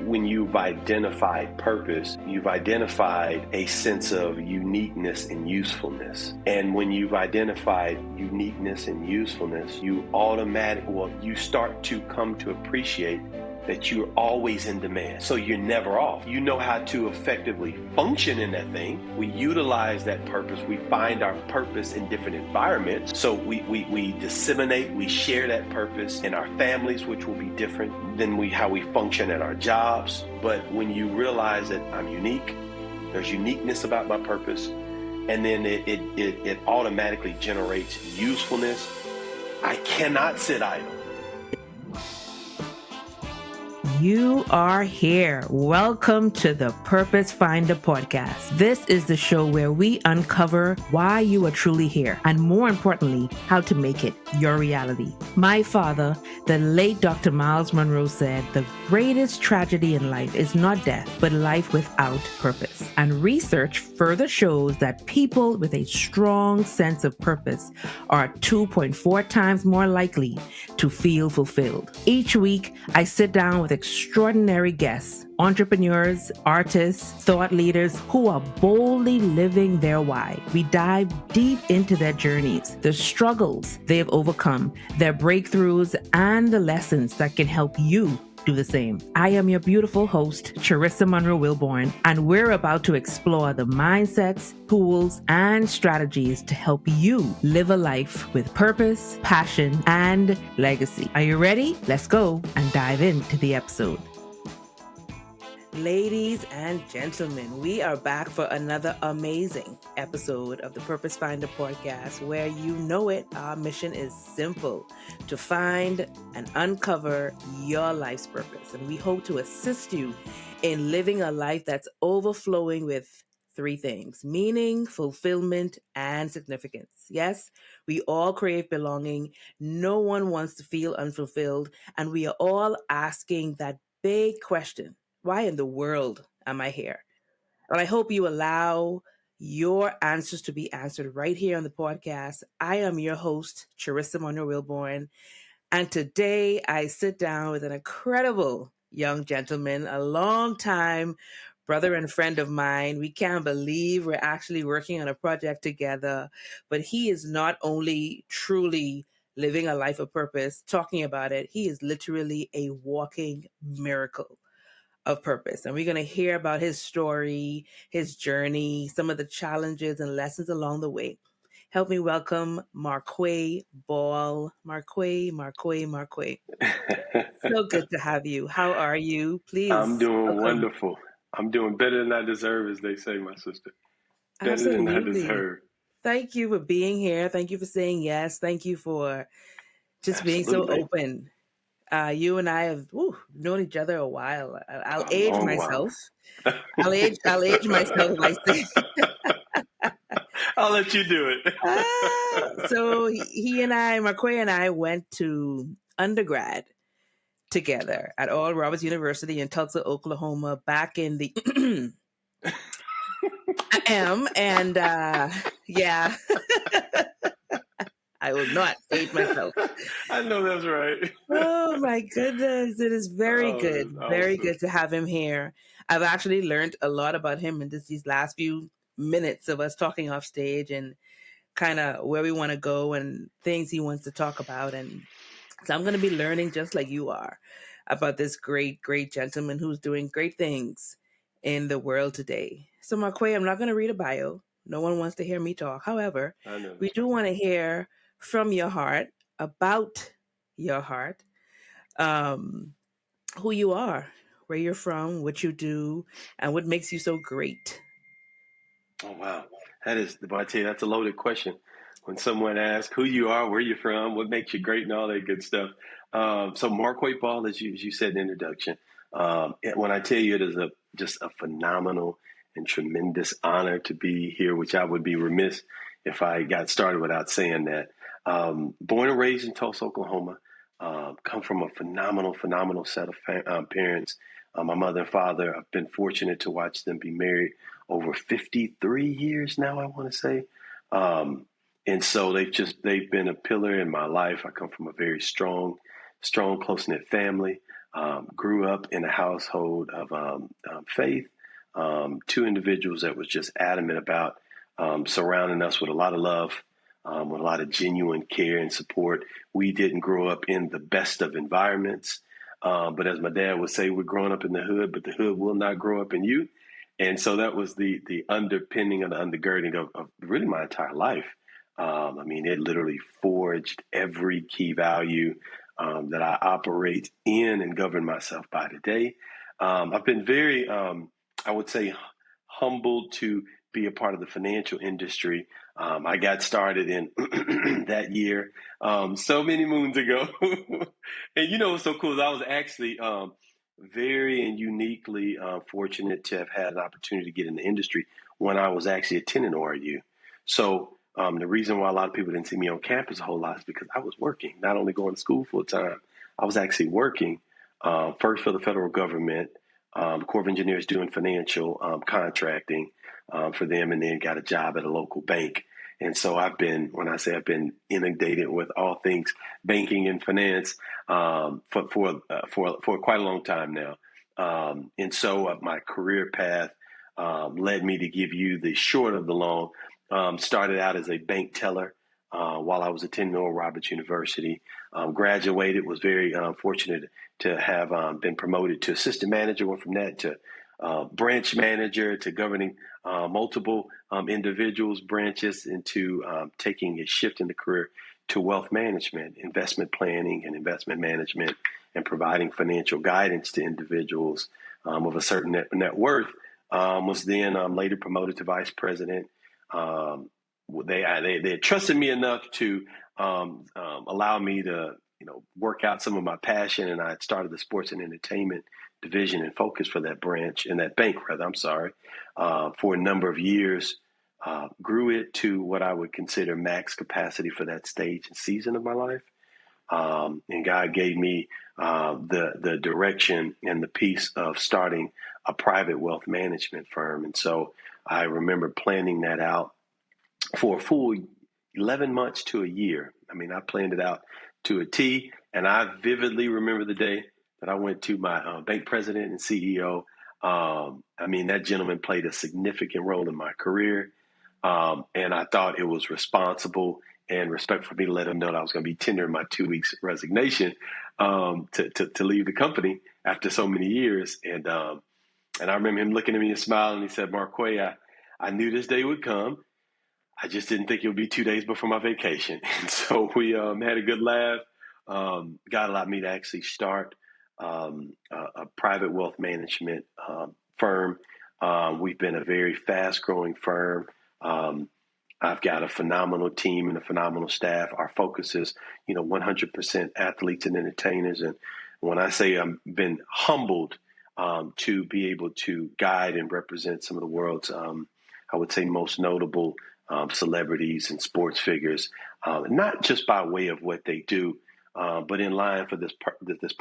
when you've identified purpose, you've identified a sense of uniqueness and usefulness. And when you've identified uniqueness and usefulness, you start to come to appreciate that you're always in demand. So you're never off. You know how to effectively function in that thing. We utilize that purpose. We find our purpose in different environments. So we disseminate, we share that purpose in our families, which will be different than how we function at our jobs. But when you realize that I'm unique, there's uniqueness about my purpose, and then it automatically generates usefulness. I cannot sit idle. You are here. Welcome to the Purpose Finder podcast. This is the show where we uncover why you are truly here, and more importantly, how to make it your reality. My father, the late Dr. Miles Monroe, said the greatest tragedy in life is not death, but life without purpose. And research further shows that people with a strong sense of purpose are 2.4 times more likely to feel fulfilled. Each week, I sit down with extraordinary guests, entrepreneurs, artists, thought leaders who are boldly living their why. We dive deep into their journeys, the struggles they have overcome, their breakthroughs, and the lessons that can help you do the same. I am your beautiful host, Charisa Monroe-Wilborn, and we're about to explore the mindsets, tools, and strategies to help you live a life with purpose, passion, and legacy. Are you ready? Let's go and dive into the episode. Ladies and gentlemen, we are back for another amazing episode of the Purpose Finder podcast, where you know it, our mission is simple: to find and uncover your life's purpose. And we hope to assist you in living a life that's overflowing with three things: meaning, fulfillment, and significance. Yes, we all crave belonging. No one wants to feel unfulfilled. And we are all asking that big question: why in the world am I here? And I hope you allow your answers to be answered right here on the podcast. I am your host, Charisa Monroe-Wilborn, and today I sit down with an incredible young gentleman, a long-time brother and friend of mine. We can't believe we're actually working on a project together, but he is not only truly living a life of purpose, talking about it, he is literally a walking miracle of purpose. And we're going to hear about his story, his journey, some of the challenges and lessons along the way. Help me welcome Marquay Baul. Marquay. So good to have you. How are you? Please. I'm doing welcome. wonderful. I'm doing better than I deserve, as they say, my sister. Better Absolutely. than I deserve. Thank you for being here. Thank you for saying yes. Thank you for just being so open. You and I have known each other a while. I'll age myself. I'll age myself if I say. I'll let you do it. So Marquay and I went to undergrad together at Oral Roberts University in Tulsa, Oklahoma, back in the yeah. I will not age myself. I know that's right. Oh my goodness. It is very good. Very good to have him here. I've actually learned a lot about him in these last few minutes of us talking off stage, and kind of where we want to go and things he wants to talk about. And so I'm going to be learning, just like you are, about this great, great gentleman who's doing great things in the world today. So Marquay, I'm not going to read a bio. No one wants to hear me talk. However, we do want to hear from your heart, about your heart, who you are, where you're from, what you do, and what makes you so great. Oh, wow. I tell you, that's a loaded question. When someone asks who you are, where you're from, what makes you great, and all that good stuff. So Marquay Baul, as you said in the introduction, when I tell you it is just a phenomenal and tremendous honor to be here, which I would be remiss if I got started without saying that. Born and raised in Tulsa, Oklahoma, come from a phenomenal set of parents. My mother and father, I've been fortunate to watch them be married over 53 years now, I want to say. And so they've been a pillar in my life. I come from a very strong, close-knit family. Grew up in a household of faith, two individuals that was just adamant about surrounding us with a lot of love, with a lot of genuine care and support. We didn't grow up in the best of environments, but as my dad would say, we're growing up in the hood, but the hood will not grow up in you. And so that was the underpinning and the undergirding of really my entire life. I mean, it literally forged every key value that I operate in and govern myself by today. I've been very, I would say, humbled to be a part of the financial industry. I got started in that year so many moons ago. And you know what's so cool is I was actually very and uniquely fortunate to have had an opportunity to get in the industry when I was actually attending ORU. So the reason why a lot of people didn't see me on campus a whole lot is because I was working, not only going to school full time, I was actually working first for the federal government, the Corps of Engineers doing financial contracting for them, and then got a job at a local bank. And so when I say I've been inundated with all things banking and finance for quite a long time now. And so my career path led me to give you the short of the long. Started out as a bank teller while I was attending Oral Roberts University. Graduated, was very fortunate to have been promoted to assistant manager. Went from that to branch manager, to governing multiple individuals, branches, into taking a shift in the career to wealth management, investment planning, and investment management, and providing financial guidance to individuals of a certain net worth. Was then later promoted to vice president. They trusted me enough to allow me to work out some of my passion, and I had started the sports and entertainment division and focus for that branch, in that bank rather, I'm sorry, for a number of years. Grew it to what I would consider max capacity for that stage and season of my life. And God gave me the direction and the piece of starting a private wealth management firm. And so I remember planning that out for a full 11 months to a year. I mean, I planned it out to a T, and I vividly remember the day that I went to my bank president and CEO. I mean, that gentleman played a significant role in my career, and I thought it was responsible and respectful for me to let him know that I was going to be tendering my 2 weeks resignation to leave the company after so many years. And I remember him looking at me and smiling. He said, "Marquay, I knew this day would come. I just didn't think it would be 2 days before my vacation." And so we had a good laugh. God allowed me to actually start a private wealth management firm. We've been a very fast-growing firm. I've got a phenomenal team and a phenomenal staff. Our focus is, 100% athletes and entertainers. And when I say I've been humbled to be able to guide and represent some of the world's, I would say, most notable celebrities and sports figures, not just by way of what they do, but in line for this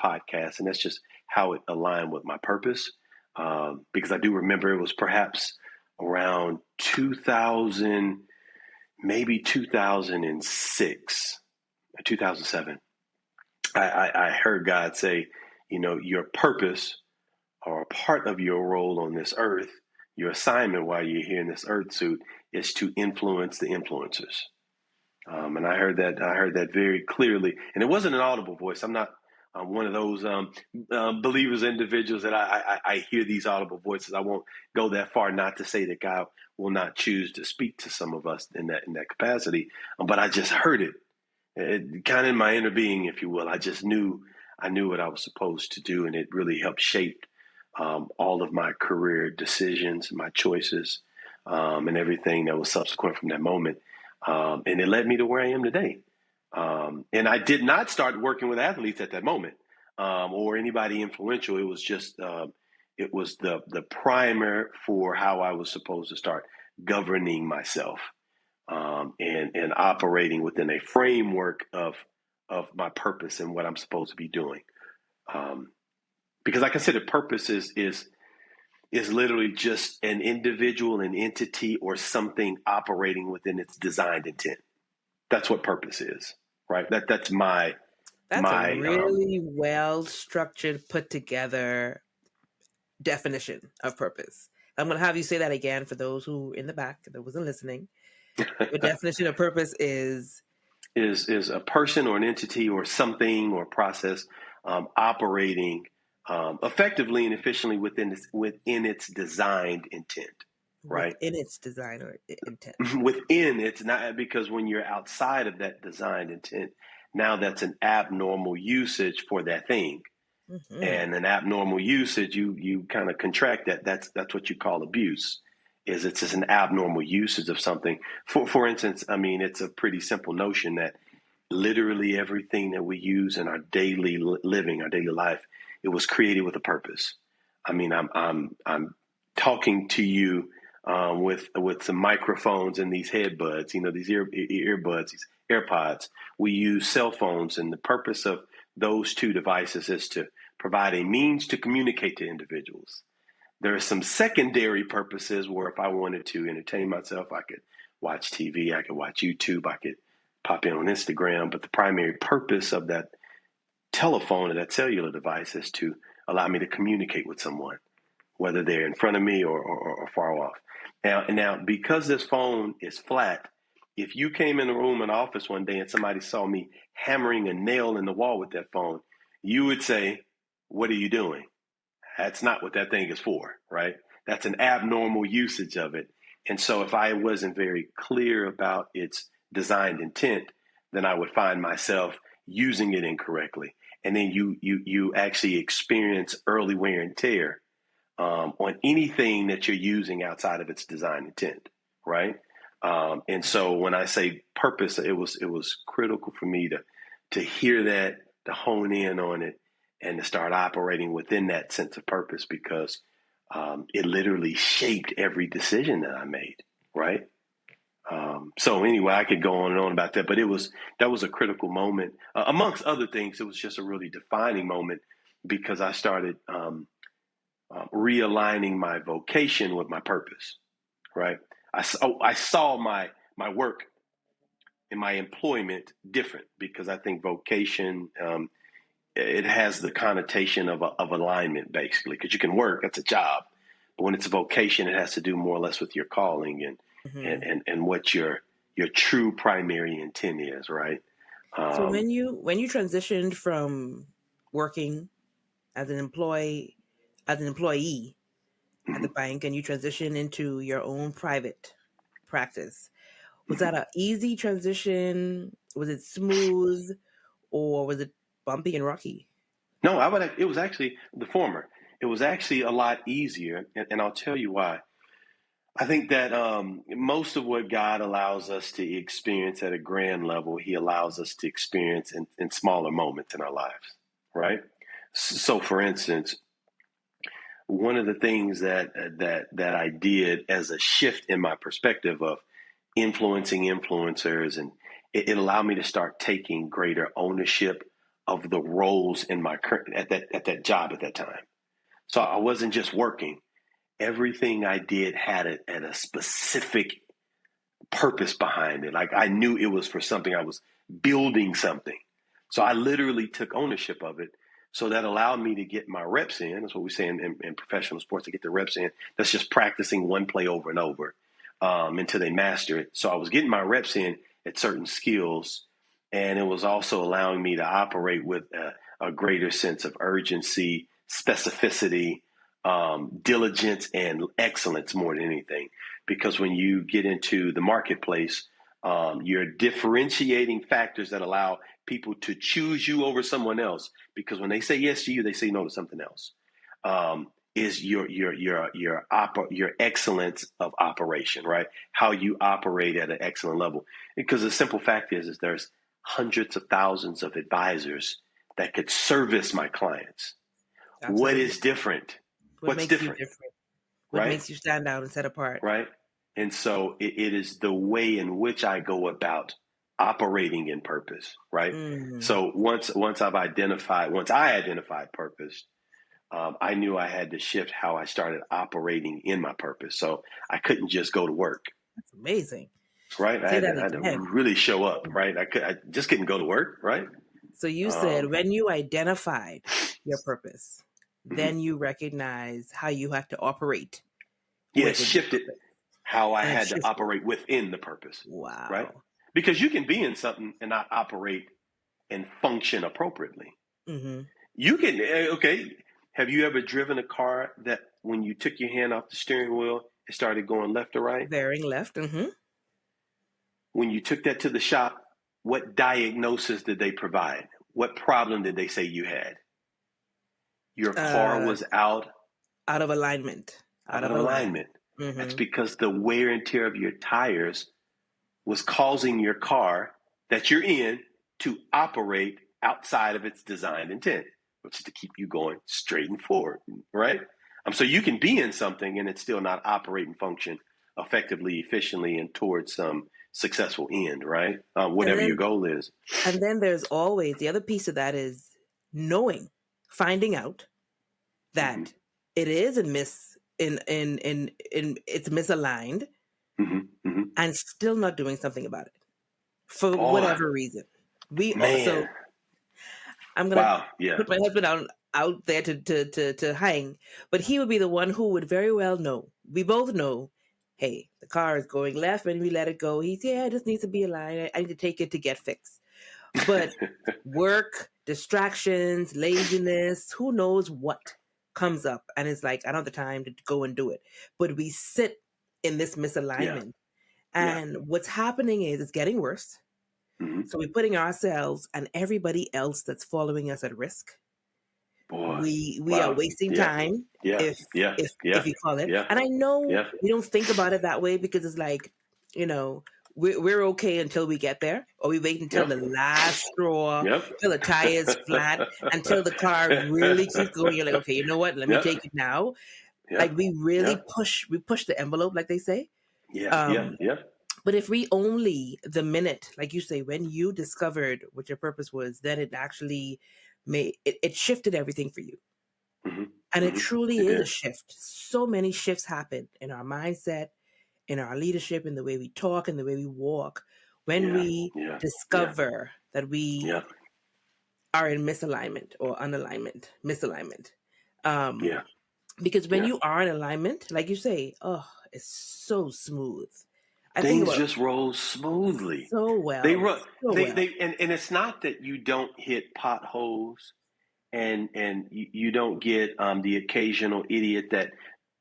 podcast. And that's just how it aligned with my purpose. Because I do remember it was perhaps around 2000, maybe 2006, 2007. I heard God say, your purpose, or a part of your role on this earth, your assignment while you're here in this earth suit, is to influence the influencers. And I heard that very clearly. And it wasn't an audible voice. I'm not one of those believers, individuals that I hear these audible voices. I won't go that far, not to say that God will not choose to speak to some of us in that capacity. But I just heard it kind of in my inner being, if you will. I just knew what I was supposed to do, and it really helped shape all of my career decisions, my choices, and everything that was subsequent from that moment. And it led me to where I am today. And I did not start working with athletes at that moment, or anybody influential. It was just, it was the primer for how I was supposed to start governing myself, and operating within a framework of my purpose and what I'm supposed to be doing. Because I consider purpose is literally just an individual, an entity, or something operating within its designed intent. That's what purpose is, right? That's my That's a My really well structured, put together definition of purpose. I'm going to have you say that again for those who in the back that wasn't listening. Your definition of purpose is is a person or an entity or something or process operating effectively and efficiently within its designed intent, right? within its design or intent. Within it's not, because when you're outside of that designed intent, now that's an abnormal usage for that thing. Mm-hmm. And an abnormal usage, you kind of contract that. That's what you call abuse. Is it's just an abnormal usage of something. For instance, I mean, it's a pretty simple notion that literally everything that we use in our daily living, our daily life, it was created with a purpose. I mean, I'm talking to you with some microphones and these headbuds, these earbuds, these AirPods. We use cell phones, and the purpose of those two devices is to provide a means to communicate to individuals. There are some secondary purposes where if I wanted to entertain myself, I could watch TV, I could watch YouTube, I could pop in on Instagram. But the primary purpose of that telephone or that cellular device is to allow me to communicate with someone, whether they're in front of me or far off. Now, because this phone is flat, if you came in the room in the office one day and somebody saw me hammering a nail in the wall with that phone, you would say, "What are you doing?" That's not what that thing is for, right? That's an abnormal usage of it. And so if I wasn't very clear about its designed intent, then I would find myself using it incorrectly. And then you actually experience early wear and tear on anything that you're using outside of its design intent, right? And so when I say purpose, it was critical for me to hear that, to hone in on it, and to start operating within that sense of purpose, because it literally shaped every decision that I made, right? So anyway, I could go on and on about that, but that was a critical moment. Amongst other things, it was just a really defining moment because I started realigning my vocation with my purpose, right? I saw my work and my employment different because I think vocation, it has the connotation of alignment, basically, because you can work, that's a job. But when it's a vocation, it has to do more or less with your calling and Mm-hmm. what your true primary intent is, right? So Um, when you transitioned from working as an employee at the mhm. bank and you transitioned into your own private practice, was that an easy transition? Was it smooth, or was it bumpy and rocky? No, it was actually the former. It was actually a lot easier, and I'll tell you why. I think that most of what God allows us to experience at a grand level, He allows us to experience in smaller moments in our lives, right? So, for instance, one of the things that I did as a shift in my perspective of influencing influencers, and it allowed me to start taking greater ownership of the roles in my current at that job at that time. So I wasn't just working. Everything I did had a specific purpose behind it. Like I knew it was for something. I was building something. So I literally took ownership of it. So that allowed me to get my reps in. That's what we say in professional sports, to get the reps in. That's just practicing one play over and over until they master it. So I was getting my reps in at certain skills. And it was also allowing me to operate with a greater sense of urgency, specificity, diligence, and excellence more than anything. Because when you get into the marketplace, you're differentiating factors that allow people to choose you over someone else. Because when they say yes to you, they say no to something else. Is your excellence of operation, right? How you operate at an excellent level. Because the simple fact is there's hundreds of thousands of advisors that could service my clients. What Absolutely. is different? What What's makes you different, different? What right? makes you stand out and set apart? Right. And so it is the way in which I go about operating in purpose, right? Mm. So once I identified purpose, I knew I had to shift how I started operating in my purpose. So I couldn't just go to work, That's amazing. right? Say that I had to again. really show up, right? I just couldn't go to work, right? So you said Um, when you identified your purpose, mhm. then you recognize how you had to operate Yeah, it within your shifted purpose, how I and it had to shifted. operate within the purpose, right? Wow. Because you can be in something and not operate and function appropriately. Mm-hmm. You can, okay. Have you ever driven a car that when you took your hand off the steering wheel, it started going left or right? Bearing left. Mm-hmm. When you took that to the shop, what diagnosis did they provide? What problem did they say you had? Your car Uh, was out Out of alignment. Out of of alignment. alignment. That's Mm-hmm. because the wear and tear of your tires was causing your car that you're in to operate outside of its designed intent, which is to keep you going straight and forward, right? So you can be in something and it's still not operate and function effectively, efficiently, and towards some successful end, right? And Whatever your then goal is. and then there's always the other piece of that is knowing, finding out Mm-hmm, that it is a in it's misaligned mm-hmm, mm-hmm. and still not doing something about it for Oh, whatever reason. We man. so I'm gonna Wow. Yeah. put my husband out there to hang, but he would be the one who would very well know. We both know, hey, the car is going left and we let it go. He's yeah, it just needs to be aligned. I need to take it to get fixed. But work, distractions, laziness, who knows what comes up. And it's like, I don't have the time to go and do it. But we sit in this Yeah. misalignment. Yeah. And what's happening is it's getting worse. Mm-hmm. So we're putting ourselves and everybody else that's following us at risk. Boy. We are Wow. wasting Yeah. time Yeah. if Yeah. if Yeah. you call it. Yeah. And I know Yeah. we don't think about it that way because it's like, you know, we're okay until we get there, or we wait until Yep. the last straw, Yep. till the tire is flat, until the car really keeps going. You're like, okay, you know what? Let me Yep. take it now. Like Yep. we really Yep. push the envelope, like they say. Yeah. Yeah. Um, Yeah. but if we only the minute, like you say, when you discovered what your purpose was, then it actually it shifted everything for you. Mm-hmm. And it Mm-hmm. truly It is a did. shift. So many shifts happen in our mindset, in our leadership, in the way we talk, in the way we walk, when Yeah. we Yeah. Yeah. discover that we Yeah. are in misalignment or unalignment, misalignment. Um, Yeah. because when Yeah. you are in alignment, like you say, oh, it's so smooth. I think Things about just roll smoothly. so They well, run. so well. And it's not that you don't hit potholes and you don't get the occasional idiot that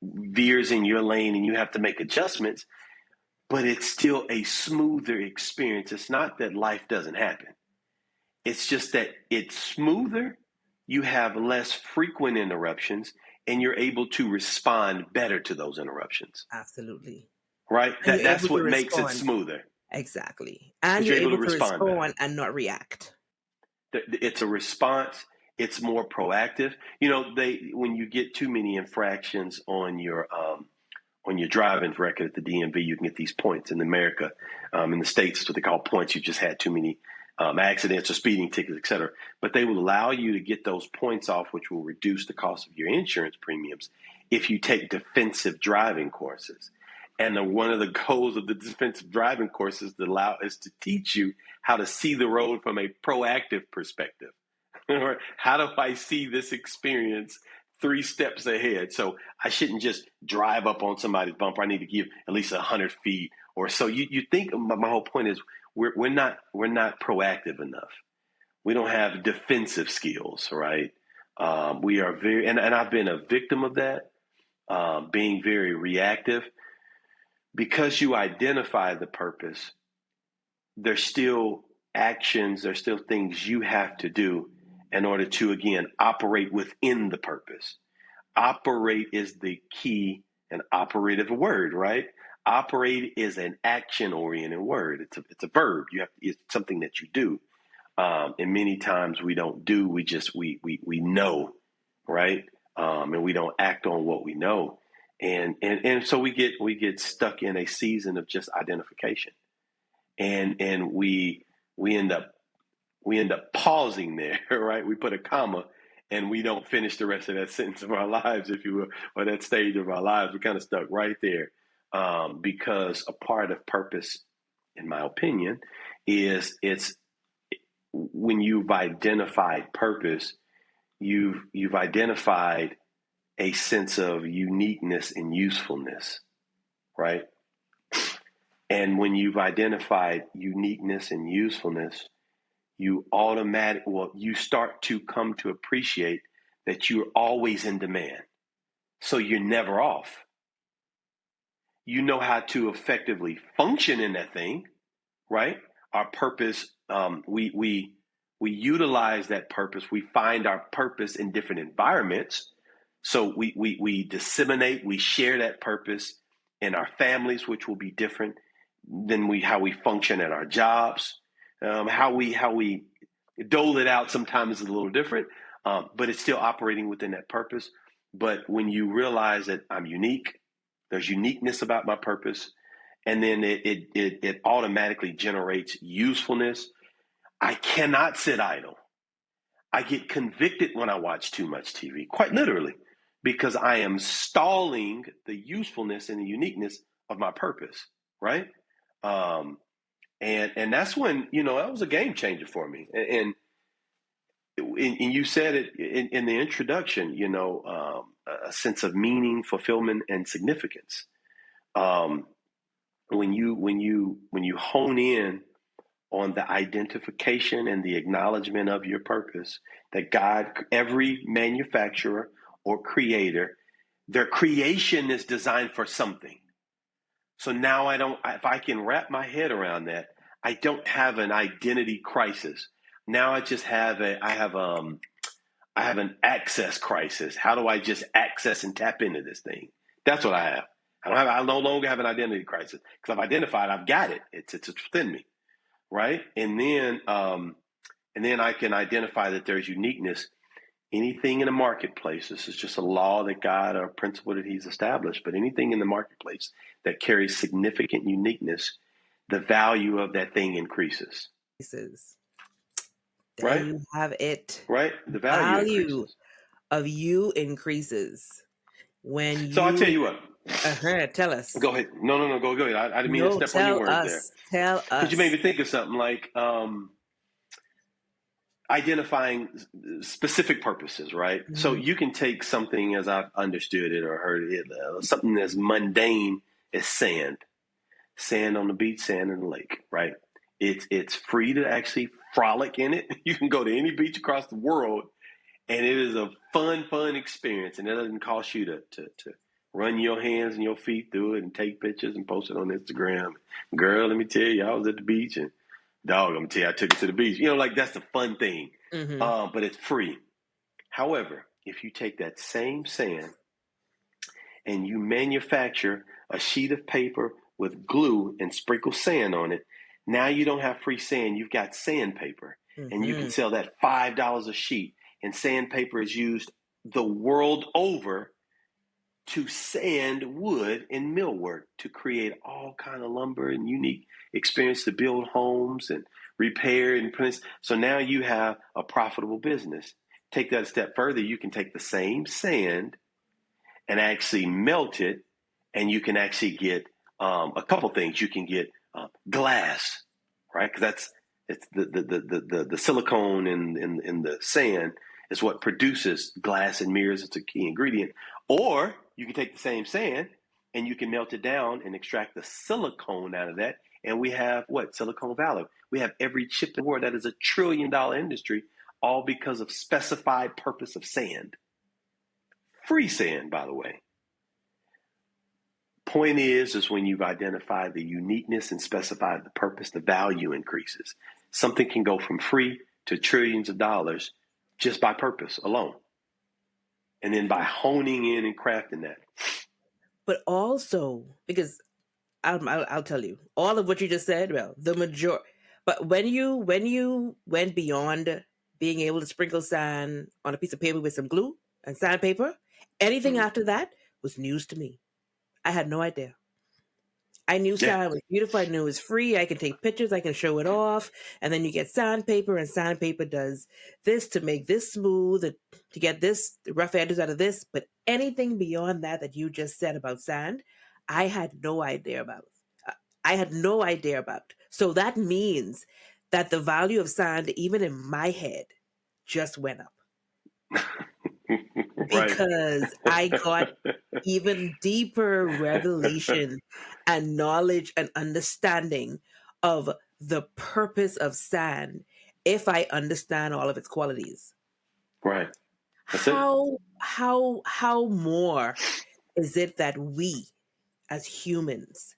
veers in your lane and you have to make adjustments, but it's still a smoother experience. It's not that life doesn't happen. It's just that it's smoother. You have less frequent interruptions and you're able to respond better to those interruptions, Absolutely. right? And you're That's able to what makes it respond. smoother Exactly. And because you're you're able to able to respond better. respond and not react. It's a response. It's more proactive. They when you get too many infractions on your driving record at the DMV, you can get these points. In America, in the States, it's what they call points. You just had too many accidents or speeding tickets, et cetera. But they will allow you to get those points off, which will reduce the cost of your insurance premiums if you take defensive driving courses. And one of the goals of the defensive driving courses is to teach you how to see the road from a proactive perspective. Or how do I see this experience 3 steps ahead? So I shouldn't just drive up on somebody's bumper. I need to give at least 100 feet or so. You think my whole point is we're not proactive enough. We don't have defensive skills, right? We are and I've been a victim of that, being very reactive. Because you identify the purpose, there's still actions, there's still things you have to do in order to, again, operate within the purpose. Operate is the key and operative word, right? Operate is an action oriented word. It's a verb. It's something that you do. And many times we don't do, we know, right? And we don't act on what we know. And so we get stuck in a season of just identification. And we end up pausing there, right? We put a comma and we don't finish the rest of that sentence of our lives, if you will, or that stage of our lives. We're kind of stuck right there, because a part of purpose, in my opinion, is when you've identified purpose, you've identified a sense of uniqueness and usefulness, right? And when you've identified uniqueness and usefulness, you start to come to appreciate that you're always in demand. So you're never off. You know how to effectively function in that thing, right? Our purpose, we utilize that purpose. We find our purpose in different environments. So we disseminate, we share that purpose in our families, which will be different than how we function at our jobs. How we dole it out sometimes is a little different, but it's still operating within that purpose. But when you realize that I'm unique, there's uniqueness about my purpose, and then it automatically generates usefulness. I cannot sit idle. I get convicted when I watch too much TV, quite literally, because I am stalling the usefulness and the uniqueness of my purpose, right? And that's when, that was a game changer for me. And you said it in the introduction, a sense of meaning, fulfillment, and significance. When you hone in on the identification and the acknowledgement of your purpose, that God, every manufacturer or creator, their creation is designed for something. So now if I can wrap my head around that, I don't have an identity crisis. Now I just have I have an access crisis. How do I just access and tap into this thing? That's what I have. I no longer have an identity crisis because I've identified, I've got it. It's within me, right? And then I can identify that there's uniqueness. Anything in the marketplace, this is just a law that God, or a principle that He's established, but anything in the marketplace that carries significant uniqueness, the value of that thing increases. There Right? you have it. Right? The value increases. Of you increases when you. So I'll tell you what. Tell us. Go ahead. No, go ahead. I didn't mean to step on your words there. Tell us. Because you made me think of something like identifying specific purposes, right? Mm-hmm. So you can take something, as I've understood it or heard it, something as mundane as sand on the beach, sand in the lake, right? It's free to actually frolic in it. You can go to any beach across the world, and it is a fun experience, and it doesn't cost you to run your hands and your feet through it and take pictures and post it on Instagram. Girl, let me tell you, I was at the beach, and dog, I'm going to tell you, I took it to the beach. That's the fun thing. Mm-hmm. But it's free. However, if you take that same sand and you manufacture a sheet of paper with glue and sprinkle sand on it, now you don't have free sand. You've got sandpaper. Mm-hmm. And you can sell that $5 a sheet. And sandpaper is used the world over to sand wood and millwork to create all kind of lumber and unique experience to build homes and repair and print. So now you have a profitable business. Take that a step further. You can take the same sand and actually melt it, and you can actually get a couple things. You can get glass, right? Because it's the silicone in the sand is what produces glass and mirrors. It's a key ingredient. Or you can take the same sand and you can melt it down and extract the silicone out of that. And we have Silicon Valley. We have every chip in the world. That is a $1 trillion industry, all because of specified purpose of sand. Free sand, by the way. Point is when you've identified the uniqueness and specified the purpose, the value increases. Something can go from free to trillions of dollars just by purpose alone. And then by honing in and crafting that. But also, because I'll tell you, all of what you just said, well, the majority. But when you went beyond being able to sprinkle sand on a piece of paper with some glue and sandpaper, anything after that was news to me. I had no idea. I knew sand was beautiful. I knew it was free. I can take pictures. I can show it off. And then you get sandpaper, and sandpaper does this to make this smooth, to get this rough edges out of this. But anything beyond that you just said about sand, I had no idea about. So that means that the value of sand, even in my head, just went up Right. because I got even deeper revelation and knowledge and understanding of the purpose of sand if I understand all of its qualities. Right. That's it. How more is it that we as humans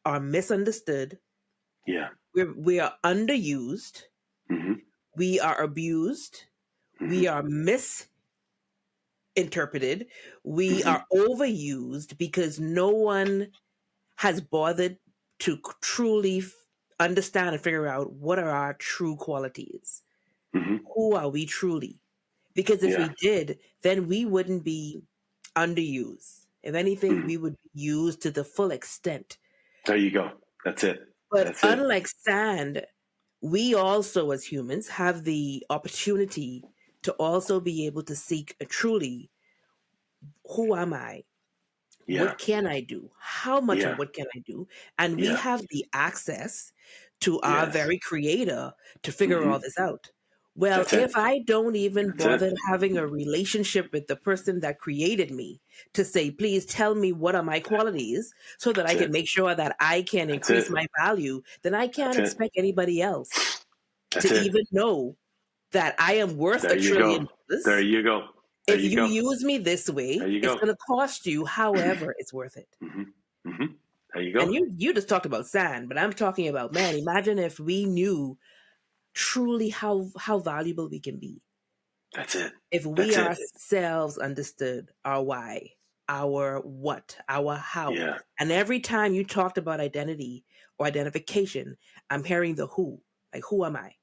are misunderstood, Yeah. we are underused, Mm-hmm. we are abused, Mm-hmm. we are misinterpreted, we Mm-hmm. are overused because no one has bothered to truly understand and figure out what are our true qualities. Mm-hmm. Who are we truly? Because if Yeah. we did, then we wouldn't be underused. If anything, Mm-hmm. we would be used to the full extent. There you go. That's it. But That's it. unlike sand, we also, as humans, have the opportunity to also be able to seek a truly, who am I? Yeah. What can I do? How much of Yeah. what can I do? And we Yeah. have the access to our Yes. very creator to figure Mm-hmm. all this out. Well, That's it. if I don't even That's it. bother having a relationship with the person that created me to say, please tell me what are my qualities so that That's I can it. make sure that I can That's increase it. my value, then I That's can't it. expect anybody else That's to it. even know that I am worth There a you trillion go. There dollars. you go. There If you you go. use me this There way, you it's go. going to cost you, however, it's worth it. Mm-hmm. Mm-hmm. There you And go. you just talked about sand, but I'm talking about, man, imagine if we knew truly how valuable we can be. That's it. If we That's it. ourselves understood our why, our what, our how. Yeah. And every time you talked about identity or identification, I'm hearing the who. Like, who am I?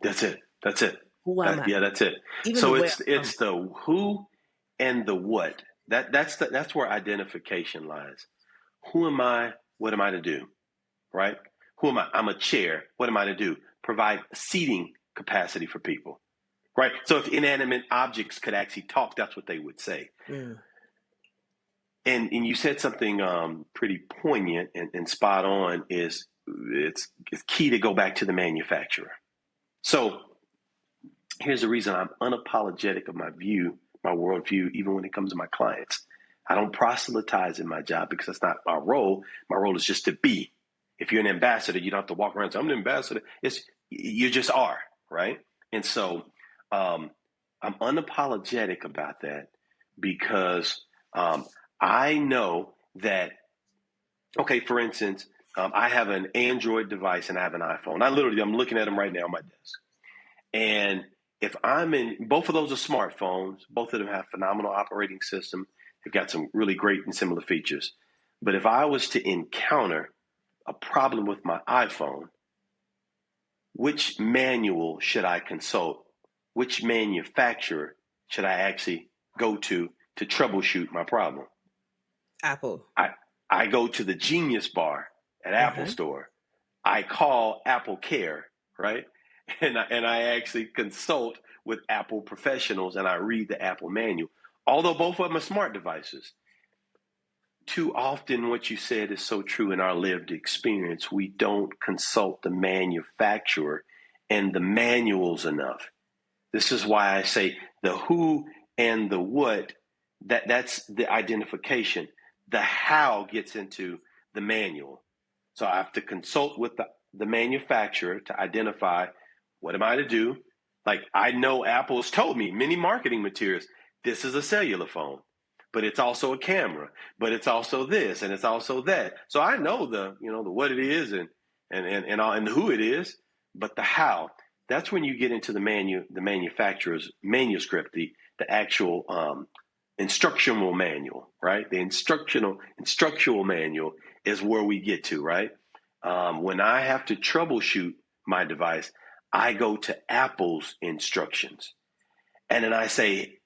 That's it. That's it. Who am I? Yeah, that's it. Even the So way I'm it's from. the who and the what. That's where identification lies. Who am I? What am I to do? Right? Who am I? I'm a chair. What am I to do? Provide seating capacity for people. Right? So if inanimate objects could actually talk, that's what they would say. Mm. And you said something pretty poignant and spot on. Is it's key to go back to the manufacturer. So here's the reason I'm unapologetic of my view, my worldview, even when it comes to my clients. I don't proselytize in my job because that's not my role. My role is just to be. If you're an ambassador, you don't have to walk around and say, I'm an ambassador. It's you just are, right? And so um, I'm unapologetic about that because I know that, okay, for instance, I have an Android device and I have an iPhone. I'm looking at them right now on my desk. And if I'm in, both of those are smartphones. Both of them have phenomenal operating system. They've got some really great and similar features. But if I was to encounter a problem with my iPhone, which manual should I consult? Which manufacturer should I actually go to troubleshoot my problem? Apple. I, I go to the Genius Bar at Apple Uh-huh. Store. I call Apple Care, right? And I actually consult with Apple professionals and I read the Apple manual. Although both of them are smart devices, too often what you said is so true in our lived experience. We don't consult the manufacturer and the manuals enough. This is why I say the who and the what, that's the identification. The how gets into the manual. So I have to consult with the manufacturer to identify what am I to do. Like I know Apple's told me many marketing materials, this is a cellular phone, but it's also a camera, but it's also this and it's also that. So I know the what it is and the who it is, but the how. That's when you get into the manufacturer's manuscript, the actual instructional manual, right? The instructional manual is where we get to, right? When I have to troubleshoot my device, I go to Apple's instructions, and then I say,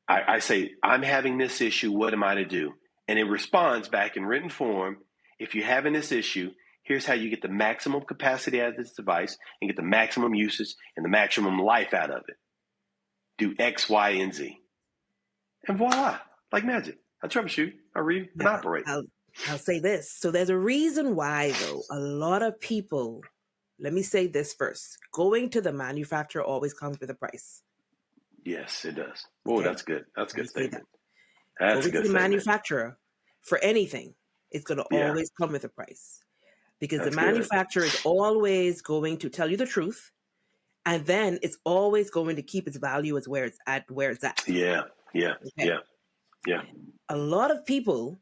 I'm having this issue. What am I to do? And it responds back in written form. If you're having this issue, here's how you get the maximum capacity out of this device and get the maximum usage and the maximum life out of it. Do X, Y, and Z. And voila, like magic. I troubleshoot, I read, and Now, operate. I'll say this. So there's a reason why, though, a lot of people let me say this first. Going to the manufacturer always comes with a price. Yes, it does. Oh, Okay? that's good. That's a Let me good say that. statement. That's a Going to good the statement. manufacturer for anything, it's going to Yeah, always come with a price. Because the that's good. manufacturer is always going to tell you the truth, and then it's always going to keep its value as where it's at. Yeah, yeah, Okay. yeah, yeah, A lot of people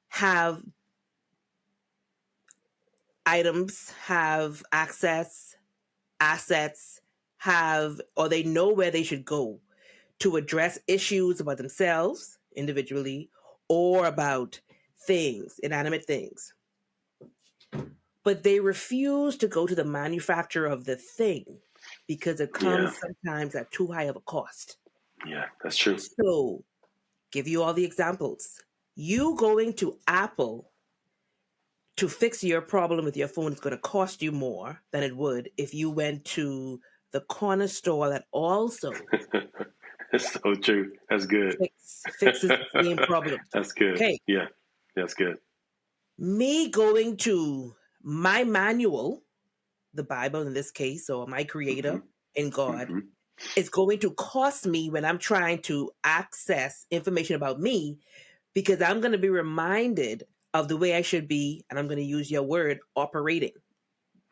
have items, have access, assets, or they know where they should go to address issues about themselves individually or about things, inanimate things. But they refuse to go to the manufacturer of the thing because it yeah, comes sometimes at too high of a cost. yeah. That's true. So, give you all the examples. You going to Apple to fix your problem with your phone is going to cost you more than it would if you went to the corner store that also That's so true. That's good. fixes the same problem. That's good. Okay, Yeah, that's good. me going to my manual, the Bible in this case, or my Hmm. creator in God, Hmm. is going to cost me when I'm trying to access information about me because I'm going to be reminded of the way I should be, and I'm going to use your word, operating.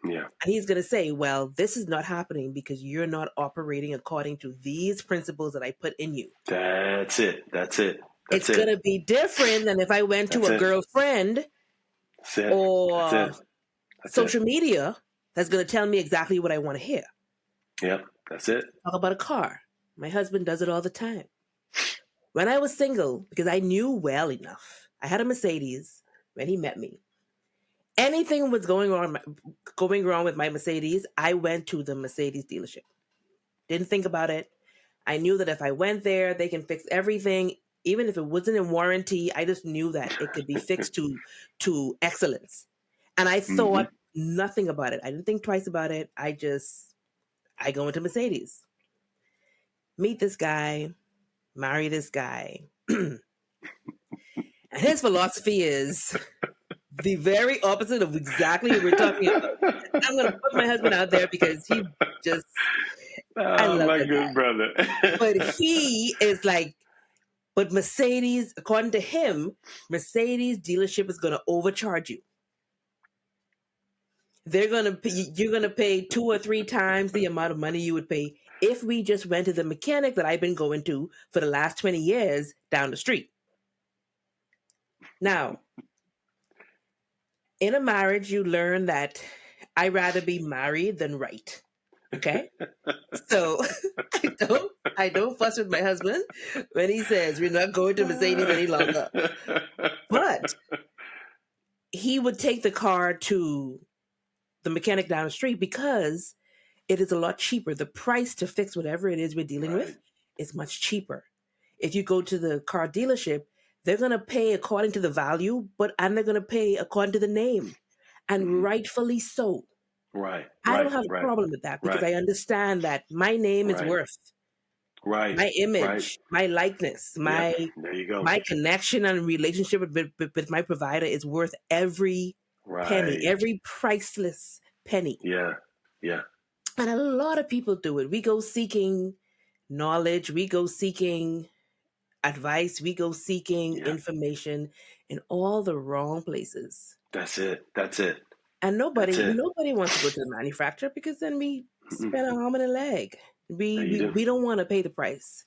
Yeah, And he's going to say, well, this is not happening because you're not operating according to these principles that I put in you. that's it. That's it. It's That's going it. to be different than if I went to That's a it. girlfriend That's it. That's or it. That's it. social media that's going to tell me exactly what I want to hear. Yep. That's it. Talk about a car. My husband does it all the time. When I was single, because I knew well enough, I had a Mercedes when he met me. Anything was going wrong with my Mercedes, I went to the Mercedes dealership. Didn't think about it. I knew that if I went there, they can fix everything. Even if it wasn't in warranty, I just knew that it could be fixed to excellence. And I Hmm. thought nothing about it. I didn't think twice about it. I go into Mercedes, meet this guy, marry this guy. And his philosophy is the very opposite of exactly what we're talking about. I'm going to put my husband out there because he just, I Oh, love my the guy. good brother. But he is like, but Mercedes, according to him, Mercedes dealership is going to overcharge you. You're going to pay 2 or 3 times the amount of money you would pay if we just went to the mechanic that I've been going to for the last 20 years down the street. Now, in a marriage, you learn that I'd rather be married than right. Okay? So I don't fuss with my husband when he says we're not going to Mercedes any longer. But he would take the car to the mechanic down the street because it is a lot cheaper. The price to fix whatever it is we're dealing Right. with is much cheaper. If you go to the car dealership, they're going to pay according to the value, and they're going to pay according to the name, and Hmm. rightfully so. Right. I don't Right. have a Right. problem with that because Right. I understand that my name is Right. worth, Right. my Right. image, my likeness, Yep. There you go. my connection and relationship with my provider is worth every penny, Right. every priceless penny. Yeah. Yeah. And a lot of people do it. We go seeking knowledge, we go seeking advice, we go seeking Yeah. information in all the wrong places. That's it. That's it. And That's it. nobody wants to go to the manufacturer because then we Mm-mm. spend an arm and a leg. There you do. We don't want to pay the price.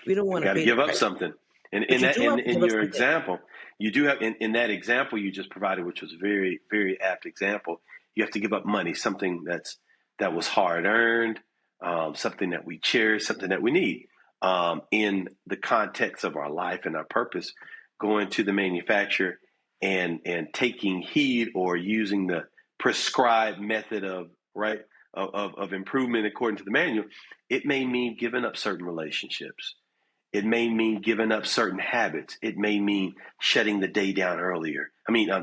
We don't You want to got to pay the give up price. something. And But in you that, do have to in give up your something. example, you do have in that example you just provided, which was a very, very apt example. You have to give up money, something that was hard earned, something that we cherish, something that we need in the context of our life and our purpose. Going to the manufacturer and taking heed or using the prescribed method of right of improvement according to the manual, it may mean giving up certain relationships. It may mean giving up certain habits. It may mean shutting the day down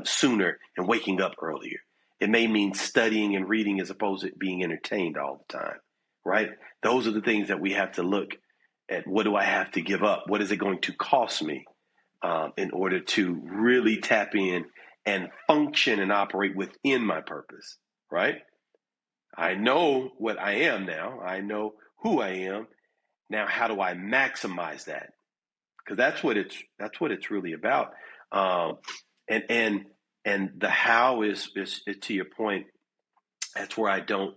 sooner and waking up earlier. It may mean studying and reading as opposed to being entertained all the time, right? Those are the things that we have to look at. What do I have to give up? What is it going to cost me in order to really tap in and function and operate within my purpose, right? I know what I am now. I know who I am. Now, how do I maximize that? Because that's what it's really about. Um, and and and the how is to your point. That's where I don't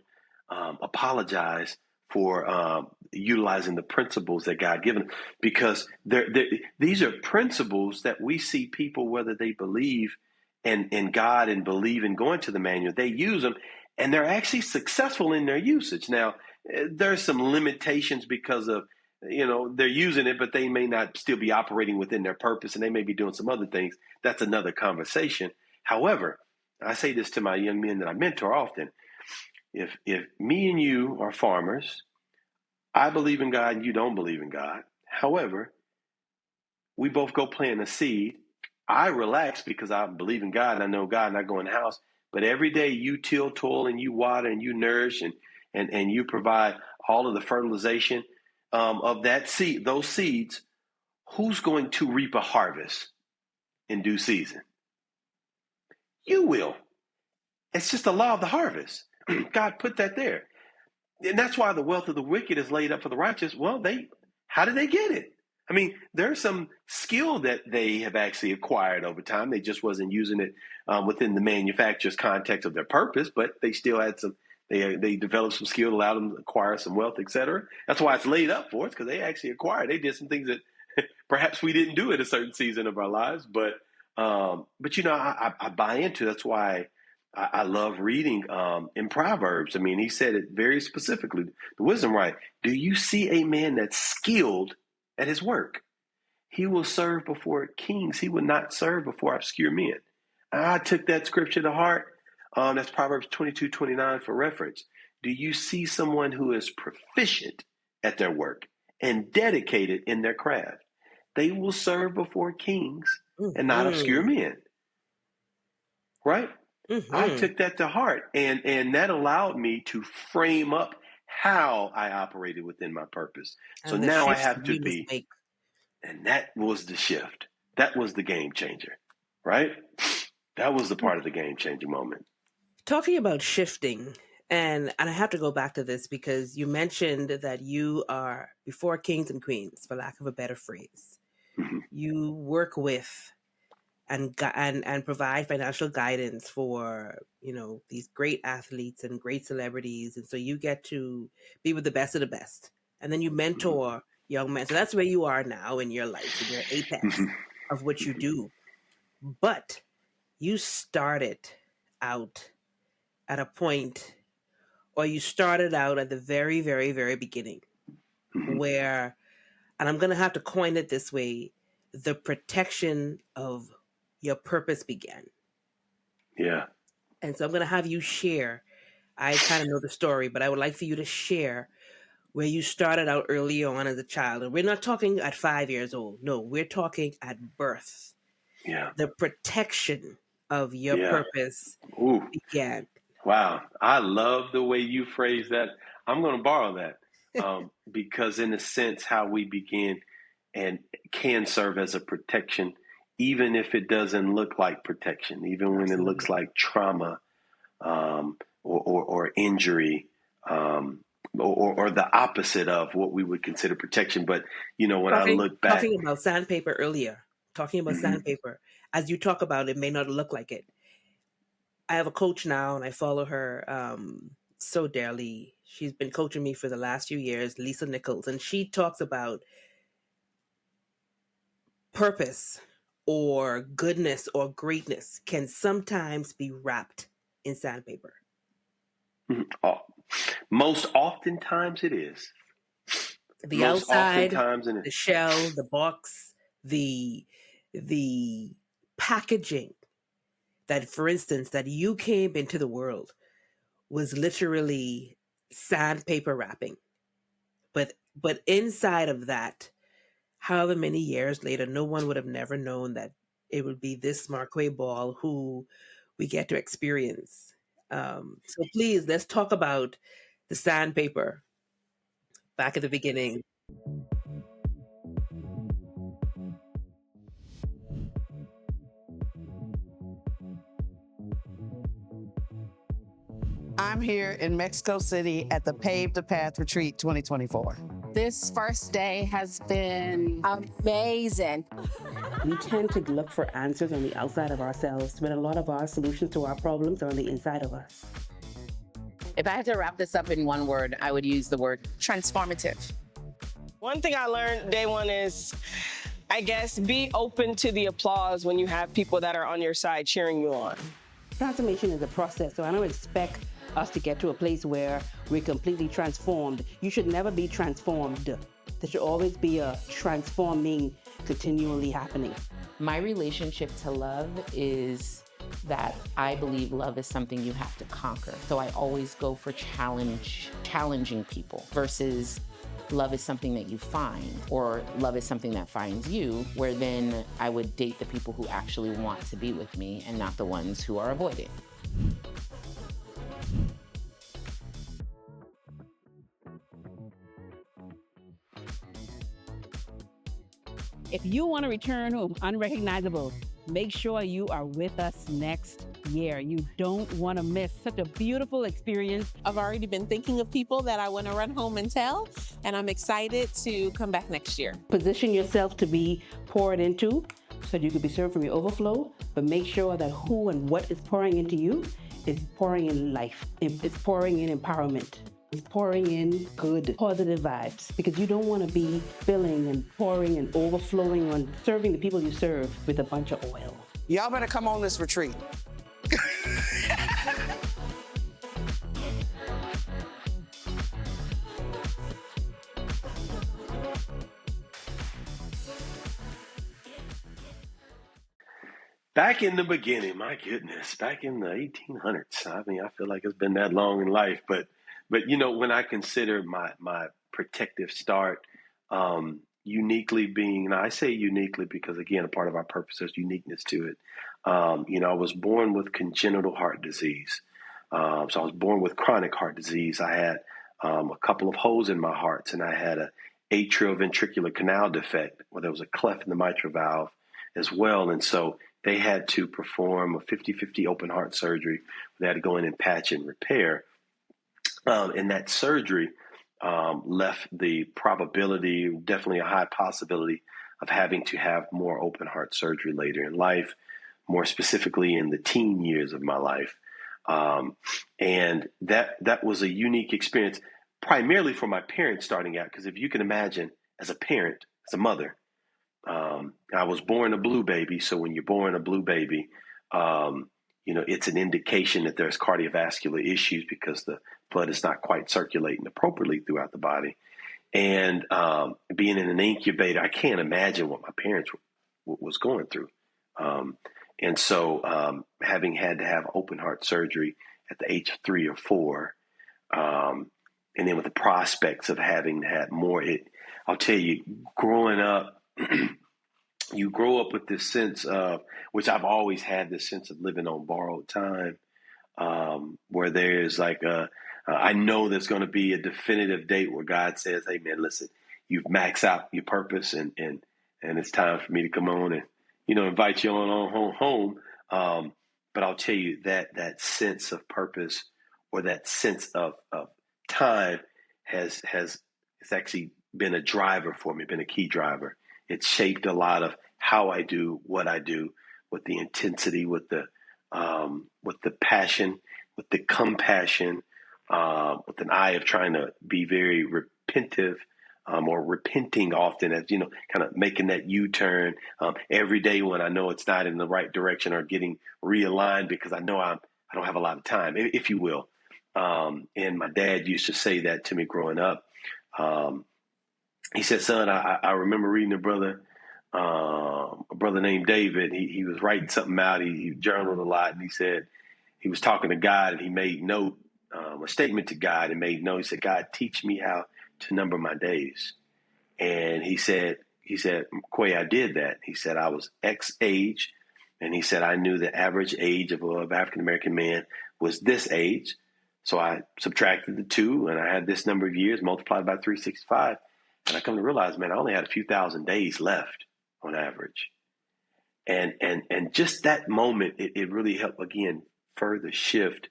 apologize for utilizing the principles that God given, because these are principles that we see people, whether they believe in God and believe in going to the manual, they use them and they're actually successful in their usage. Now, there's some limitations because of, they're using it, but they may not still be operating within their purpose, and they may be doing some other things. That's another conversation. However, I say this to my young men that I mentor often. If me and you are farmers, I believe in God and you don't believe in God. However, we both go plant a seed. I relax because I believe in God and I know God and I go in the house. But every day you till, toil, and you water and you nourish and you provide all of the fertilization of that seed, those seeds. Who's going to reap a harvest in due season? You will. It's just the law of the harvest. God put that there. And that's why the wealth of the wicked is laid up for the righteous. Well, how did they get it? I mean, there's some skill that they have actually acquired over time. They just wasn't using it within the manufacturer's context of their purpose, but they still had some. They developed some skill, allowed them to acquire some wealth, etc. That's why it's laid up for us, because they actually acquired. They did some things that perhaps we didn't do at a certain season of our lives, but I buy into. That's why I love reading in Proverbs. I mean, he said it very specifically. The wisdom, right? Do you see a man that's skilled at his work? He will serve before kings. He will not serve before obscure men. I took that scripture to heart. That's Proverbs 22:29 for reference. Do you see someone who is proficient at their work and dedicated in their craft? They will serve before kings and not obscure men. Right? I took that to heart, and that allowed me to frame up how I operated within my purpose. So And the now I shifts have to we must be, make. and that was the shift. That was the game changer, right? That was the part of the game changer moment. Talking about shifting, and I have to go back to this because you mentioned that you are before kings and queens, for lack of a better phrase. Mm-hmm. You work with and provide financial guidance for these great athletes and great celebrities, and so you get to be with the best of the best, and then you mentor young men. So that's where you are now in your life, in your apex Mm-hmm. of what you do. But you started out at a point, or you started out at the very, very, very beginning, Mm-hmm. where, and I'm going to have to coin it this way, the protection of your purpose began. Yeah. And so I'm going to have you share. I kind of know the story, but I would like for you to share where you started out early on as a child. And we're not talking at 5 years old. No, we're talking at birth. Yeah. The protection of your Yeah. purpose Ooh. began. Wow. I love the way you phrase that. I'm going to borrow that because, in a sense, how we begin and can serve as a protection, even if it doesn't look like protection, even when it looks Absolutely. like trauma or injury, or the opposite of what we would consider protection. But, when I look back, Talking about sandpaper earlier, talking about mm-hmm, sandpaper, as you talk about it, may not look like it. I have a coach now, and I follow her so dearly. She's been coaching me for the last few years, Lisa Nichols, and she talks about purpose or goodness or greatness can sometimes be wrapped in sandpaper. mm-hmm, most oftentimes it is. The Most outside, oftentimes, and the shell, the box, the the packaging that, for instance, that you came into the world was literally sandpaper wrapping. But inside of that, however many years later, no one would have never known that it would be this Marquay Baul who we get to experience. So please, let's talk about the sandpaper back at the beginning. I'm here in Mexico City at the Pave the Path Retreat 2024. This first day has been amazing. We tend to look for answers on the outside of ourselves, but a lot of our solutions to our problems are on the inside of us. If I had to wrap this up in one word, I would use the word transformative. One thing I learned day one is, I guess, be open to the applause when you have people that are on your side cheering you on. Transformation is a process, so I don't expect us to get to a place where we're completely transformed. You should never be transformed. There should always be a transforming continually happening. My relationship to love is that I believe love is something you have to conquer. So I always go for challenging people versus love is something that you find, or love is something that finds you, where then I would date the people who actually want to be with me and not the ones who are avoiding. If you want to return home unrecognizable, make sure you are with us next year. You don't want to miss such a beautiful experience. I've already been thinking of people that I want to run home and tell, and I'm excited to come back next year. Position yourself to be poured into so that you can be served from your overflow, but make sure that who and what is pouring into you is pouring in life. It's pouring in empowerment. It's pouring in good, positive vibes, because you don't want to be filling and pouring and overflowing on serving the people you serve with a bunch of oil. Y'all better come on this retreat. Back in the beginning, my goodness, back in the 1800s. I mean, I feel like it's been that long in life, but you know, when I consider my protective start, uniquely being, and I say uniquely because again, a part of our purpose is uniqueness to it. You know, I was born with congenital heart disease. So I was born with chronic heart disease. I had a couple of holes in my heart, and I had a atrioventricular canal defect where there was a cleft in the mitral valve as well. And so they had to perform a 50-50 open heart surgery. They had to go in and patch and repair. And that surgery left the probability, definitely a high possibility, of having to have more open heart surgery later in life, more specifically in the teen years of my life. And that was a unique experience, primarily for my parents starting out, because if you can imagine, as a parent, as a mother, I was born a blue baby. So when you're born a blue baby, you know, it's an indication that there's cardiovascular issues because the blood is not quite circulating appropriately throughout the body. And being in an incubator, I can't imagine what my parents was going through. And so having had to have open heart surgery at the age of 3 or 4, and then with the prospects of having had more, I'll tell you, growing up, you grow up with this sense of, which I've always had, this sense of living on borrowed time, where there's like I know there's going to be a definitive date where God says, hey man, listen, you've maxed out your purpose and it's time for me to come on and, you know, invite you on home. But I'll tell you that sense of purpose, or that sense of time has actually been a driver for me, been a key driver. It's shaped a lot of how I do what I do, with the intensity, with the passion, with the compassion, with an eye of trying to be very repentive, or repenting often, as, you know, kind of making that U-turn every day when I know it's not in the right direction, or getting realigned because I know I don't have a lot of time, if you will. And my dad used to say that to me growing up. He said, son, I remember reading a brother named David. He was writing something out. He journaled a lot, and he said he was talking to God, and he made note, a statement to God, and made note. He said, God, teach me how to number my days. And he said, Quay, I did that. He said, I was X age, and he said, I knew the average age of an African-American man was this age. So I subtracted the 2, and I had this number of years multiplied by 365. And I come to realize, man, I only had a few thousand days left on average. And just that moment, it really helped, again, further shift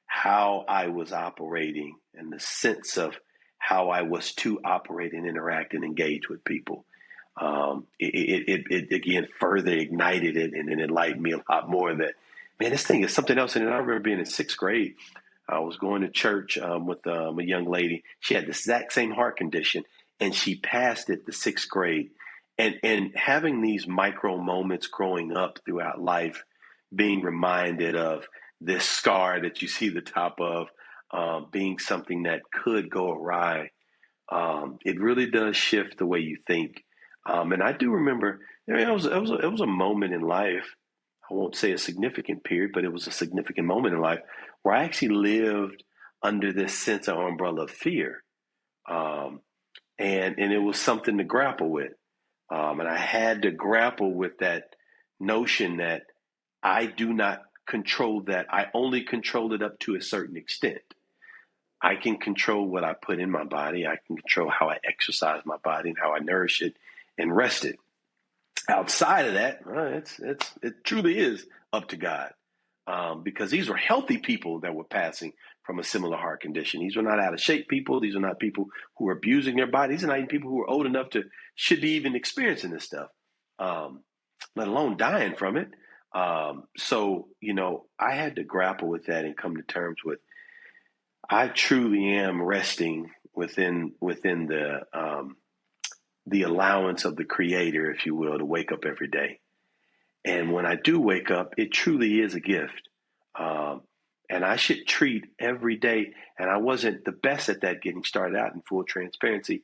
how I was operating and the sense of how I was to operate and interact and engage with people. It again further ignited it and it enlightened me a lot more that, man, this thing is something else. And I remember being in sixth grade. I was going to church with a young lady. She had the exact same heart condition, and she passed it the sixth grade. And having these micro moments growing up throughout life, being reminded of this scar that you see the top of, being something that could go awry, it really does shift the way you think. And I do remember it was a moment in life. I won't say a significant period, but it was a significant moment in life where I actually lived under this sense of umbrella of fear. And it was something to grapple with. And I had to grapple with that notion that I do not control that. I only control it up to a certain extent. I can control what I put in my body. I can control how I exercise my body and how I nourish it and rest it. Outside of that, it truly is up to God, because these were healthy people that were passing from a similar heart condition. These were not out of shape people. These are not people who were abusing their bodies. These are not even people who are old enough to should be even experiencing this stuff, let alone dying from it. So, I had to grapple with that and come to terms with, I truly am resting within the allowance of the Creator, if you will, to wake up every day. And when I do wake up, it truly is a gift. And I should treat every day, and I wasn't the best at that getting started out in full transparency.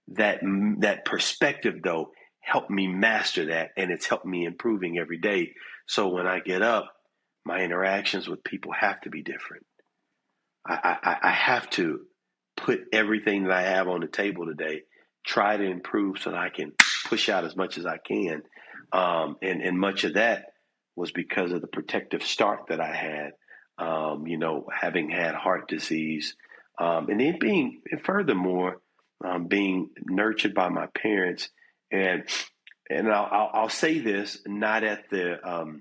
That perspective, though, helped me master that, and it's helped me improving every day. So when I get up, my interactions with people have to be different. I have to put everything that I have on the table today, try to improve so that I can push out as much as I can. And much of that was because of the protective start that I had, having had heart disease, and then furthermore, being nurtured by my parents. And I'll say this, not at the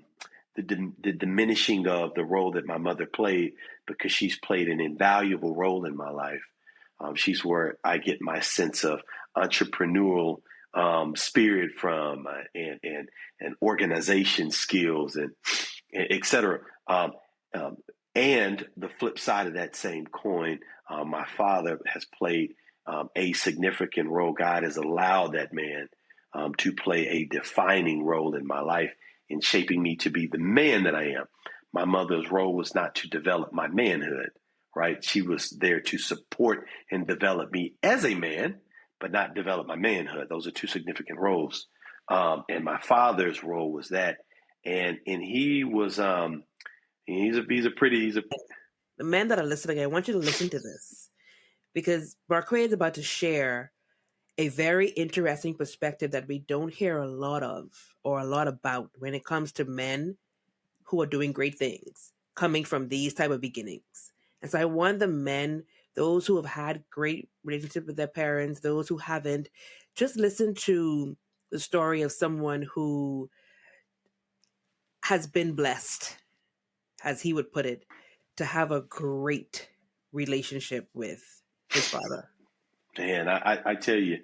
diminishing of the role that my mother played, because she's played an invaluable role in my life. She's where I get my sense of entrepreneurial spirit from, and organization skills, and et cetera. And the flip side of that same coin, my father has played a significant role. God has allowed that man to play a defining role in my life in shaping me to be the man that I am. My mother's role was not to develop my manhood, right? She was there to support and develop me as a man, but not develop my manhood. Those are two significant roles. And my father's role was that. And he was, the men that are listening, I want you to listen to this, because Marquay is about to share a very interesting perspective that we don't hear a lot of or a lot about when it comes to men who are doing great things coming from these type of beginnings. And so I want the men, those who have had great relationship with their parents, those who haven't, just listen to the story of someone who has been blessed, as he would put it, to have a great relationship with his father. Man, I tell you,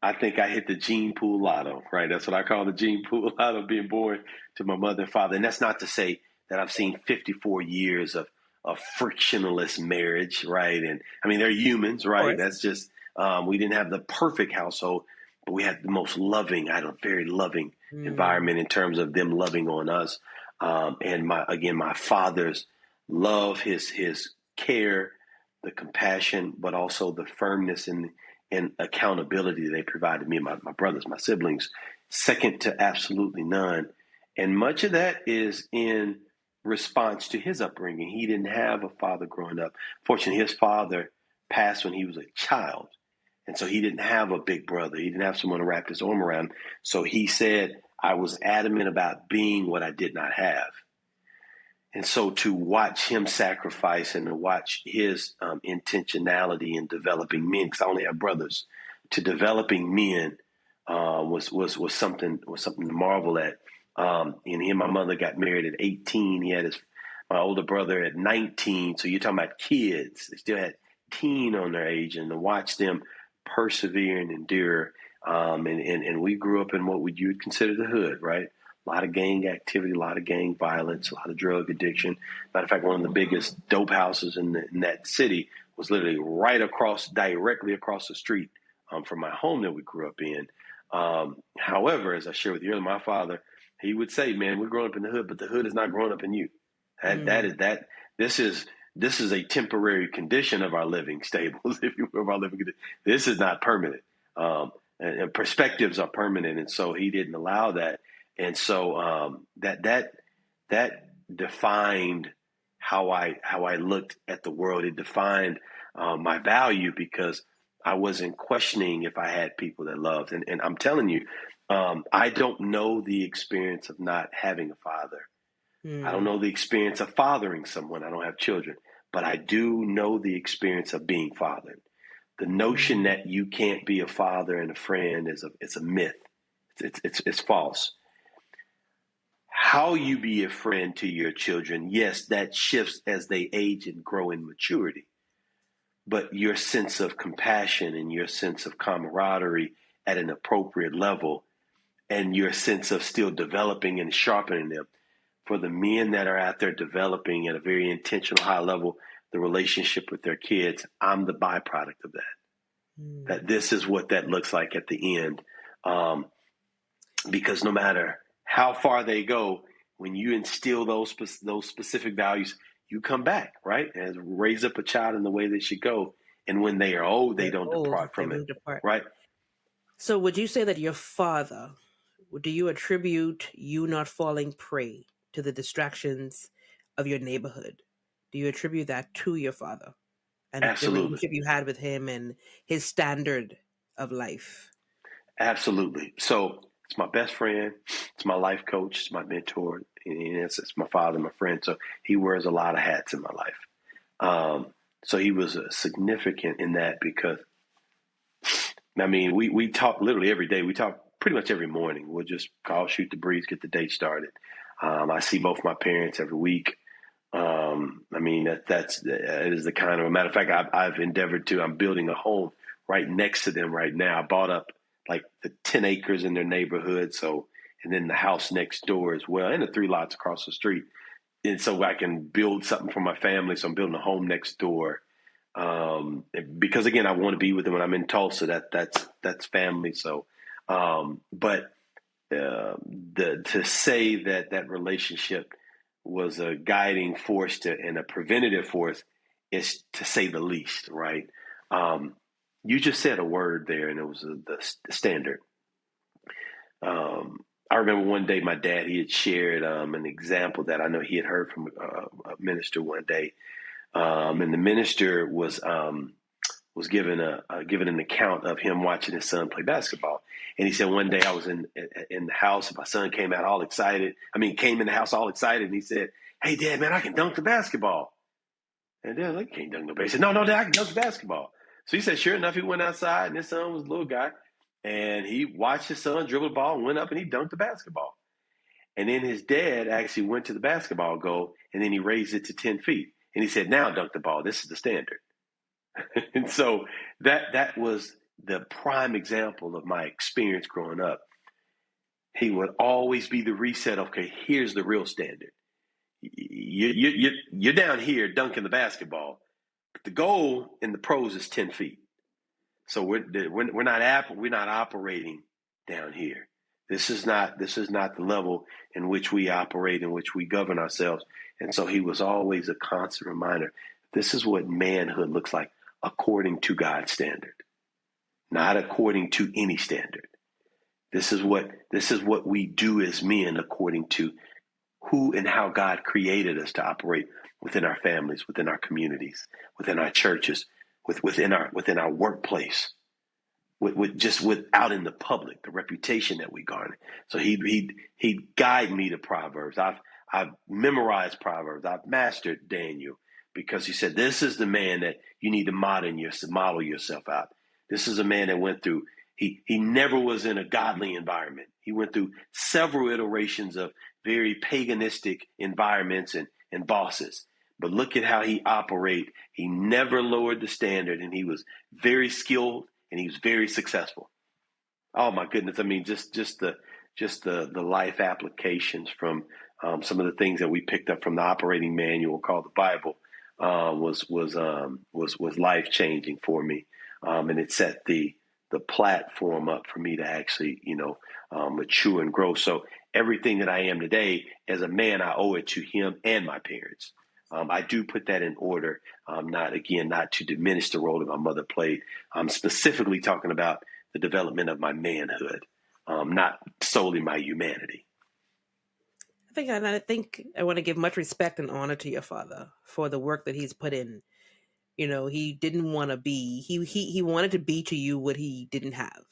I think I hit the gene pool lotto, right? That's what I call the gene pool lotto, being born to my mother and father. And that's not to say that I've seen 54 years of frictionless marriage, right? And I mean, they're humans, right? That's just, we didn't have the perfect household, but we had the most loving, I had a very loving environment in terms of them loving on us. And my father's love, his care, the compassion, but also the firmness and accountability they provided me and my brothers, my siblings, second to absolutely none. And much of that is in response to his upbringing. He didn't have a father growing up. Fortunately, his father passed when he was a child. And so he didn't have a big brother. He didn't have someone to wrap his arm around. So he said, I was adamant about being what I did not have. And so to watch him sacrifice and to watch his intentionality in developing men, because I only have brothers, to developing men was something to marvel at. And he and my mother got married at 18. He had My older brother at 19. So you're talking about kids. They still had teen on their age, and to watch them persevere and endure. And we grew up in what you would consider the hood, right? A lot of gang activity, a lot of gang violence, a lot of drug addiction. Matter of fact, one of the biggest dope houses in that city was literally directly across the street from my home that we grew up in. However, as I shared with you earlier, my father, he would say, man, we're growing up in the hood, but the hood is not growing up in you. This is a temporary condition of our living stables, if you will, of our living condition. This is not permanent. And perspectives are permanent. And so he didn't allow that. And so that defined how I looked at the world. It defined my value, because I wasn't questioning if I had people that loved. And I'm telling you, I don't know the experience of not having a father. I don't know the experience of fathering someone. I don't have children, but I do know the experience of being fathered. The notion that you can't be a father and a friend it's a myth. It's false. How you be a friend to your children, yes, that shifts as they age and grow in maturity. But your sense of compassion and your sense of camaraderie at an appropriate level, and your sense of still developing and sharpening them. For the men that are out there developing at a very intentional high level, the relationship with their kids, I'm the byproduct of that. That this is what that looks like at the end. Because no matter how far they go, when you instill those specific values, you come back, right? And raise up a child in the way they should go. And when they are old, they don't depart from it, right? So would you say that your father, do you attribute you not falling prey to the distractions of your neighborhood? Do you attribute that to your father and Absolutely. the relationship you had with him and his standard of life? Absolutely. So it's my best friend. It's my life coach. It's my mentor. And it's my father, my friend. So he wears a lot of hats in my life. So he was significant in that, because, I mean, we talk literally every day. We talk pretty much every morning. We'll just call, shoot the breeze, get the day started. I see both my parents every week. I mean, it is the kind of, a matter of fact, I've endeavored to, I'm building a home right next to them right now. I bought up like the 10 acres in their neighborhood. So, and then the house next door as well, and the 3 lots across the street. And so I can build something for my family. So I'm building a home next door. Because again, I want to be with them when I'm in Tulsa. That's family. So, but to say that relationship was a guiding force and a preventative force is, to say the least, right? You just said a word there, and it was the standard. I remember one day my dad, he had shared an example that I know he had heard from a minister one day. And the minister was given an account of him watching his son play basketball. And he said, one day I was in the house, and my son came in the house all excited. And he said, "Hey, Dad, man, I can dunk the basketball." And Dad was like, "Can't dunk no basketball." He said, No, Dad, I can dunk the basketball. So he said, sure enough, he went outside, and his son was a little guy. And he watched his son dribble the ball and went up and he dunked the basketball. And then his dad actually went to the basketball goal, and then he raised it to 10 feet. And he said, "Now dunk the ball. This is the standard." And so that was the prime example of my experience growing up. He would always be the reset. Okay, here's the real standard. You're down here dunking the basketball, but the goal in the pros is 10 feet. So we're not operating down here. This is not the level in which we operate, in which we govern ourselves. And so he was always a constant reminder. This is what manhood looks like according to God's standard, not according to any standard. This is what we do as men according to who and how God created us to operate within our families, within our communities, within our churches, within our workplace, with out in the public, the reputation that we garner. So he'd guide me to Proverbs. I've memorized Proverbs. I've mastered Daniel, because he said, this is the man that you need to model yourself out. This is a man that went through, he never was in a godly environment. He went through several iterations of very paganistic environments and and bosses. But look at how he operated. He never lowered the standard, and he was very skilled and he was very successful. Oh my goodness! I mean, just the life applications from some of the things that we picked up from the operating manual called the Bible was life changing for me, and it set the platform up for me to actually mature and grow. So everything that I am today as a man, I owe it to him and my parents. I do put that in order, not to diminish the role that my mother played. I'm specifically talking about the development of my manhood, not solely my humanity. I think I want to give much respect and honor to your father for the work that he's put in. You know, he didn't want to be, he wanted to be to you what he didn't have.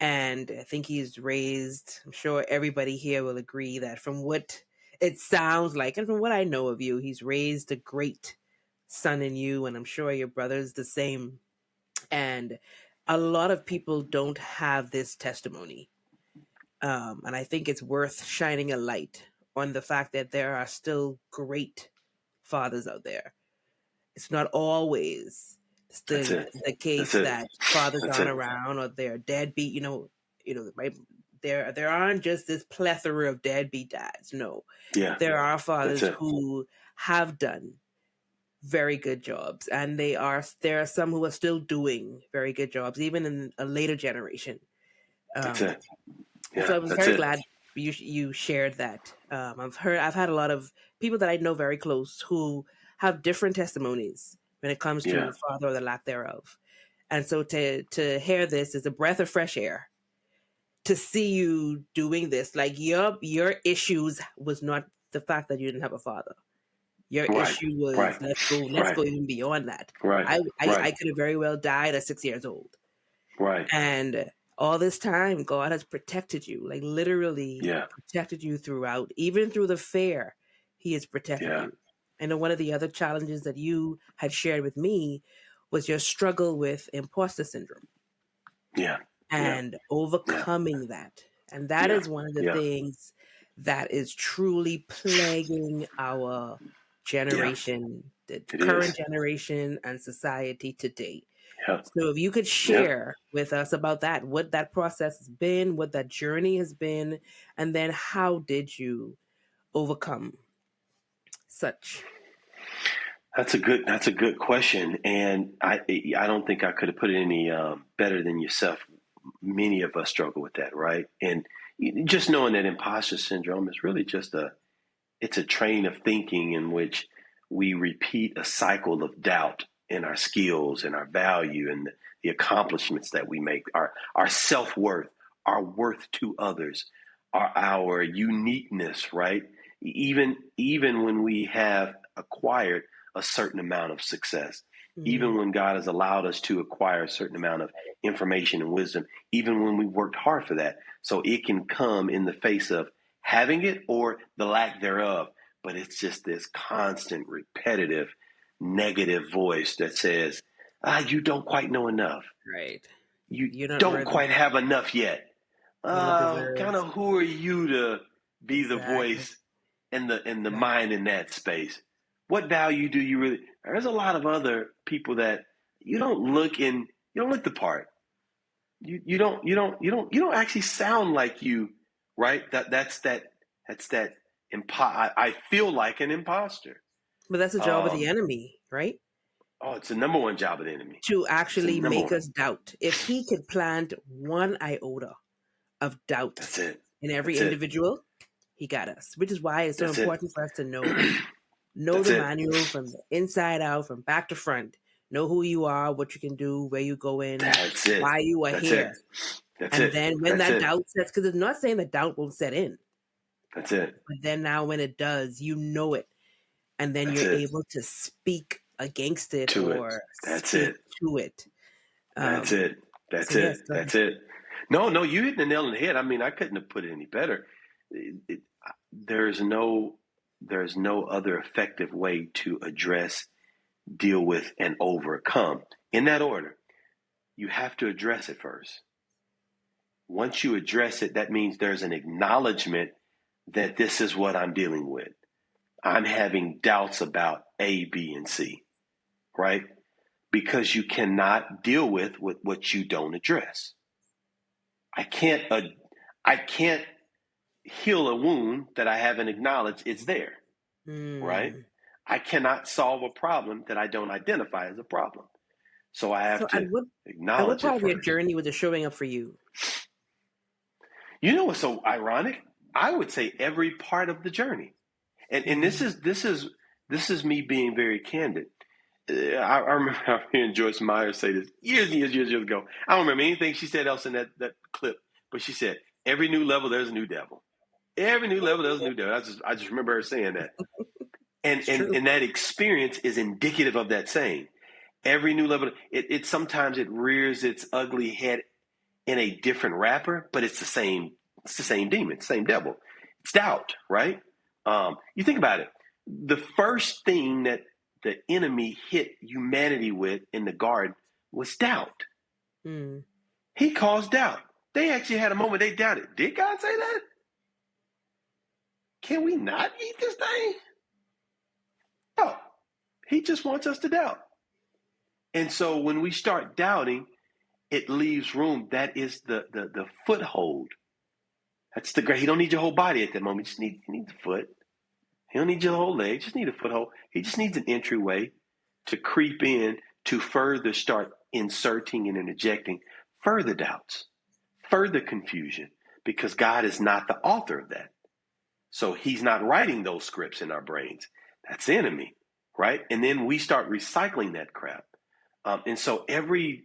And I think he's raised, I'm sure everybody here will agree that from what it sounds like, and from what I know of you, he's raised a great son in you, and I'm sure your brother's the same. And a lot of people don't have this testimony. And I think it's worth shining a light on the fact that there are still great fathers out there. It's not always the case that fathers aren't around or they're deadbeat. Right? There aren't just this plethora of deadbeat dads. No, there are fathers who have done very good jobs, and there are some who are still doing very good jobs, even in a later generation. That's it. Yeah, so I was very glad you shared that. I've had a lot of people that I know very close who have different testimonies when it comes to father or the lack thereof. And so to hear this is a breath of fresh air. To see you doing this, like your issues was not the fact that you didn't have a father. Your issue was let's go even beyond that. I could have very well died at 6 years old. Right. And all this time, God has protected you, like literally protected you throughout, even through the fair. He has protected you. I know one of the other challenges that you had shared with me was your struggle with imposter syndrome. Yeah. And overcoming that. And that is one of the things that is truly plaguing our generation, the current generation and society today. So if you could share with us about that, what that process has been, what that journey has been, and then how did you overcome such? That's a good question, and I don't think I could have put it any better than yourself. Many of us struggle with that, right? And just knowing that imposter syndrome is really it's a train of thinking in which we repeat a cycle of doubt in our skills and our value and the accomplishments that we make, our self-worth, our worth to others, our uniqueness, right? Even when we have acquired a certain amount of success, even when God has allowed us to acquire a certain amount of information and wisdom, even when we worked hard for that. So it can come in the face of having it or the lack thereof. But it's just this constant, repetitive, negative voice that says, you don't quite know enough. Right. You don't quite have enough yet. Kind of who are you to be the voice and the mind in that space? What value do you really? There's a lot of other people that you don't look the part. You don't actually sound like you, right? That's that. I feel like an imposter. But that's the job of the enemy, right? Oh, it's the number one job of the enemy. To actually make us doubt. If he could plant one iota of doubt in every individual, he got us. Which is why it's so important for us to know the manual from the inside out, from back to front. Know who you are, what you can do, where you go in, why you are here. Then when that doubt sets, because it's not saying that doubt won't set in. That's it. But then now when it does, you know it. And then you're able to speak against it or speak to it. That's it. No, you hit the nail on the head. I mean, I couldn't have put it any better. There's no other effective way to address, deal with, and overcome. In that order, you have to address it first. Once you address it, that means there's an acknowledgement that this is what I'm dealing with. I'm having doubts about A, B, and C, right? Because you cannot deal with what you don't address. I can't heal a wound that I haven't acknowledged it's there, right? I cannot solve a problem that I don't identify as a problem. So I have to at what acknowledge part it of your first. journey was it showing up for you? You know what's so ironic? I would say every part of the journey. And this is me being very candid. I remember hearing Joyce Meyer say this years ago. I don't remember anything she said else in that clip, but she said, every new level, there's a new devil. Every new level, there's a new devil. I just remember her saying that. And that experience is indicative of that saying. Every new level, it sometimes it rears its ugly head in a different wrapper, but it's the same demon, it's the same devil. It's doubt, right? You think about it. The first thing that the enemy hit humanity with in the garden was doubt. He caused doubt. They actually had a moment they doubted. Did God say that? Can we not eat this thing? No. He just wants us to doubt. And so when we start doubting, it leaves room. That is the foothold. That's the great. He don't need your whole body at that moment. He needs the foot. He don't need your whole leg. Just need a foothold. He just needs an entryway to creep in to further start inserting and interjecting further doubts, further confusion, because God is not the author of that. So he's not writing those scripts in our brains. That's the enemy, right? And then we start recycling that crap. And so every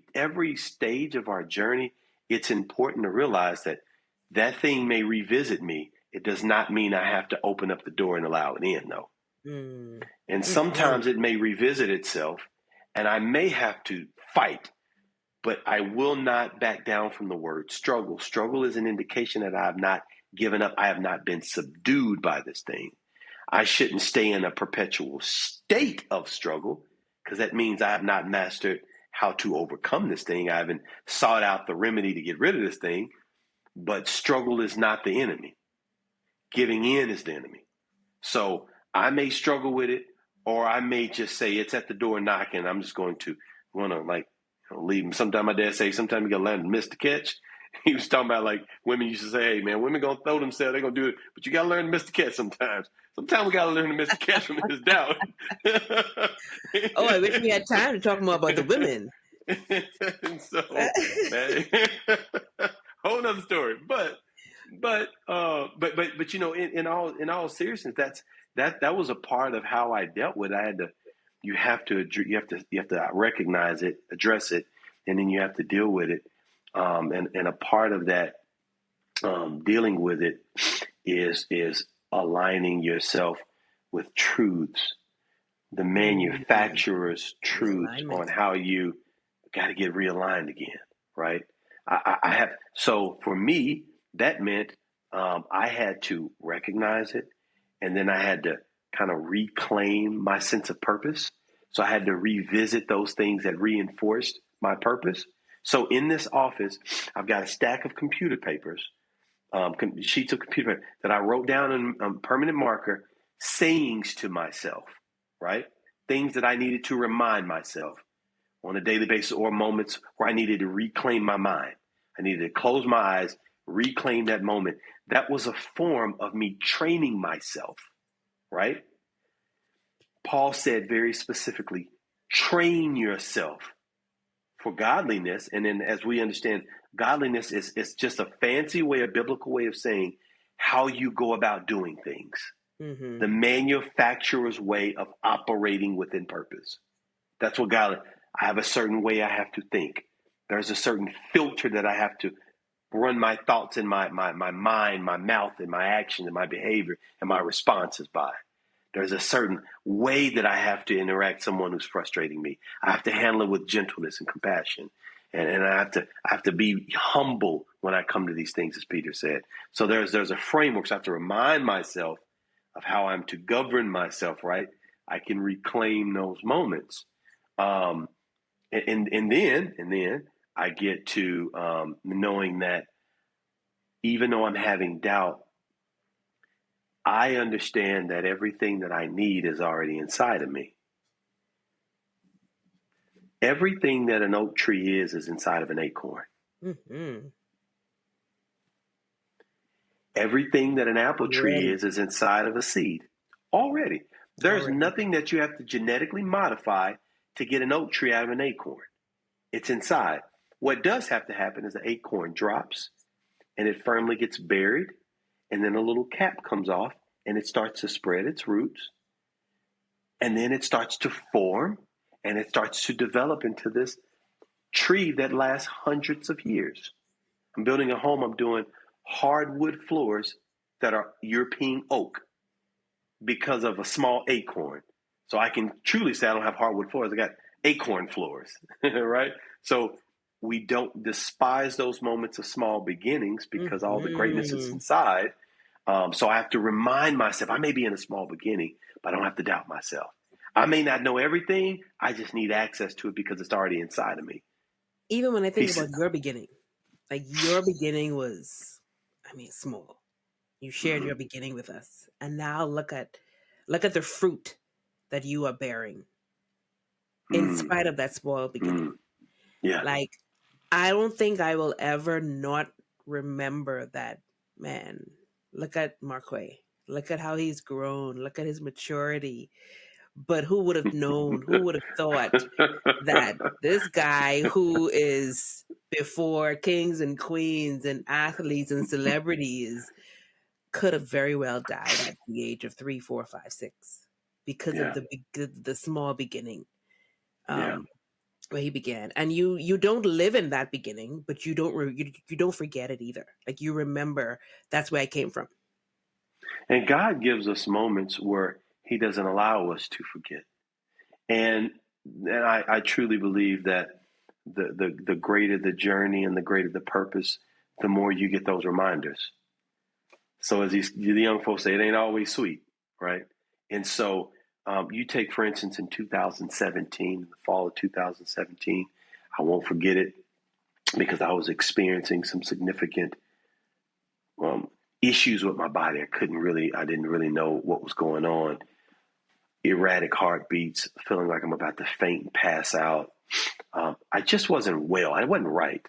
stage of our journey, it's important to realize that thing may revisit me. It does not mean I have to open up the door and allow it in, though. And sometimes it may revisit itself, and I may have to fight, but I will not back down from the word struggle. Struggle is an indication that I have not given up. I have not been subdued by this thing. I shouldn't stay in a perpetual state of struggle, because that means I have not mastered how to overcome this thing. I haven't sought out the remedy to get rid of this thing. But struggle is not the enemy. Giving in is the enemy. So I may struggle with it, or I may just say it's at the door knocking. I'm just going to leave him. Sometimes my dad say, sometimes you got to learn to miss the catch. He was talking about like women used to say, hey man, women going to throw themselves. They're going to do it. But you got to learn to miss the catch sometimes. Sometimes we got to learn to miss the catch from this doubt. Oh, I wish we had time to talk more about the women. And so, whole nother story. But you know, in all seriousness, that was a part of how I dealt with it. You have to recognize it, address it, and then you have to deal with it. And a part of that dealing with it is aligning yourself with truths, the manufacturer's truths on how you got to get realigned again, right? I have, so for me, that meant I had to recognize it, and then I had to kind of reclaim my sense of purpose. So I had to revisit those things that reinforced my purpose. So in this office, I've got a stack of computer papers, sheets of computer paper that I wrote down on permanent marker, sayings to myself, right? Things that I needed to remind myself on a daily basis, or moments where I needed to reclaim my mind. I needed to close my eyes, reclaim that moment. That was a form of me training myself, right? Paul said very specifically, train yourself for godliness. And then as we understand, godliness is just a fancy way, a biblical way of saying how you go about doing things. The manufacturer's way of operating within purpose. That's what godliness. I have a certain way I have to think. There's a certain filter that I have to run my thoughts and my mind, my mouth, and my action and my behavior and my responses by. There's a certain way that I have to interact with someone who's frustrating me. I have to handle it with gentleness and compassion. And I have to be humble when I come to these things, as Peter said. So there's a framework. So I have to remind myself of how I'm to govern myself, right? I can reclaim those moments. And then I get to knowing that even though I'm having doubt, I understand that everything that I need is already inside of me. Everything that an oak tree is inside of an acorn. Mm-hmm. Everything that an apple tree Already. is inside of a seed. Already. There's Already. nothing that you have to genetically modify to get an oak tree out of an acorn. It's inside. What does have to happen is the acorn drops and it firmly gets buried, and then a little cap comes off and it starts to spread its roots, and then it starts to form and it starts to develop into this tree that lasts hundreds of years. I'm building a home. I'm doing hardwood floors that are European oak because of a small acorn. So I can truly say I don't have hardwood floors. I got acorn floors, right? So we don't despise those moments of small beginnings because all the greatness is inside. So I have to remind myself, I may be in a small beginning, but I don't have to doubt myself. I may not know everything. I just need access to it because it's already inside of me. Even when I think about your beginning, like your beginning was, small. You shared your beginning with us, and now look at the fruit that you are bearing, in spite of that small beginning. Yeah. Like, I don't think I will ever not remember that. Man, look at Marquay. Look at how he's grown. Look at his maturity. But who would have known? Who would have thought that this guy who is before kings and queens and athletes and celebrities could have very well died at the age of 3, 4, 5, 6 because of the small beginning where he began. And you don't live in that beginning, but you don't forget it either. Like, you remember that's where I came from. And God gives us moments where he doesn't allow us to forget. And I truly believe that the greater the journey and the greater the purpose, the more you get those reminders. So as the young folks say, it ain't always sweet, right? And so you take, for instance, in 2017, the fall of 2017, I won't forget it because I was experiencing some significant issues with my body. I didn't really know what was going on. Erratic heartbeats, feeling like I'm about to faint and pass out. I just wasn't well. I wasn't right.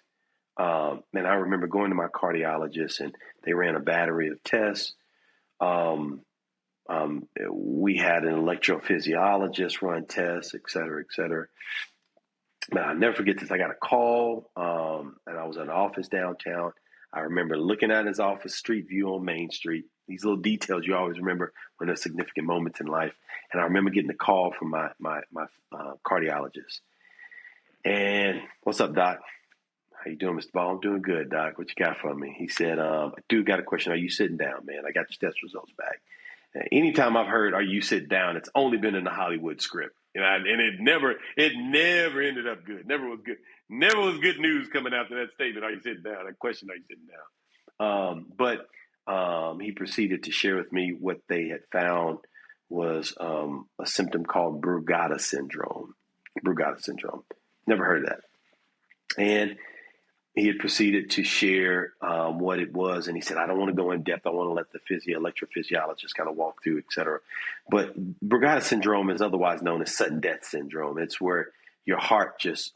And I remember going to my cardiologist, and they ran a battery of tests. We had an electrophysiologist run tests, et cetera, et cetera. But I'll never forget this. I got a call, and I was in an office downtown. I remember looking at his office, street view on Main Street. These little details you always remember when there's significant moments in life. And I remember getting a call from my cardiologist. And, "What's up, Doc? How you doing, Mr. Baul?" "I'm doing good, Doc. What you got for me?" He said, "Dude, got a question. Are you sitting down, man? I got your test results back." And anytime I've heard "Are you sit down," it's only been in the Hollywood script. And it never ended up good. Never was good. Never was good news coming after that statement. "Are you sitting down?" That question, "Are you sitting down?" But he proceeded to share with me what they had found was a symptom called Brugada syndrome. Brugada syndrome. Never heard of that. And he had proceeded to share what it was. And he said, "I don't want to go in depth. I want to let the electrophysiologist kind of walk through, et cetera." But Brugada syndrome is otherwise known as sudden death syndrome. It's where your heart just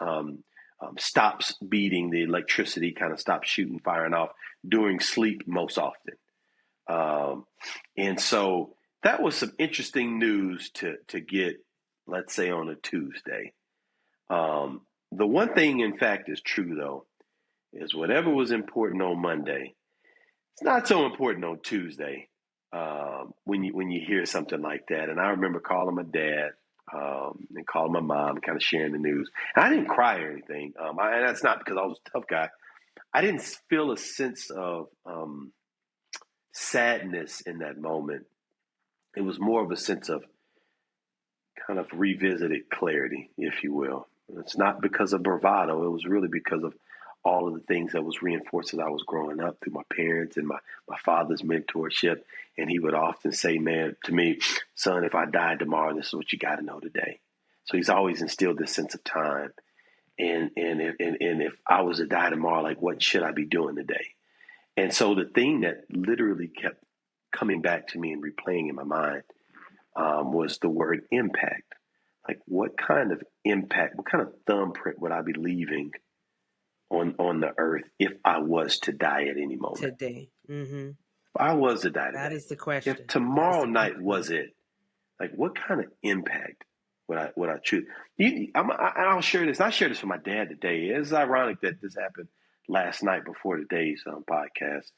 stops beating. The electricity kind of stops shooting, firing off during sleep most often. And so that was some interesting news to get, let's say, on a Tuesday. The one thing, in fact, is true, though, is whatever was important on Monday, it's not so important on Tuesday when you hear something like that. And I remember calling my dad and calling my mom, kind of sharing the news. And I didn't cry or anything. And that's not because I was a tough guy. I didn't feel a sense of sadness in that moment. It was more of a sense of kind of revisited clarity, if you will. It's not because of bravado. It was really because of all of the things that was reinforced as I was growing up through my parents and my father's mentorship. And he would often say, "Man, to me, son, if I died tomorrow, this is what you got to know today." So he's always instilled this sense of time. And if I was to die tomorrow, like, what should I be doing today? And so the thing that literally kept coming back to me and replaying in my mind was the word impact. Like, what kind of impact, what kind of thumbprint would I be leaving on the earth if I was to die at any moment? Today. Mm-hmm. If I was to die today. That is the question. If tomorrow night was it, like, what kind of impact would I choose? I'll share this. I shared this with my dad today. It's ironic that this happened last night before today's podcast.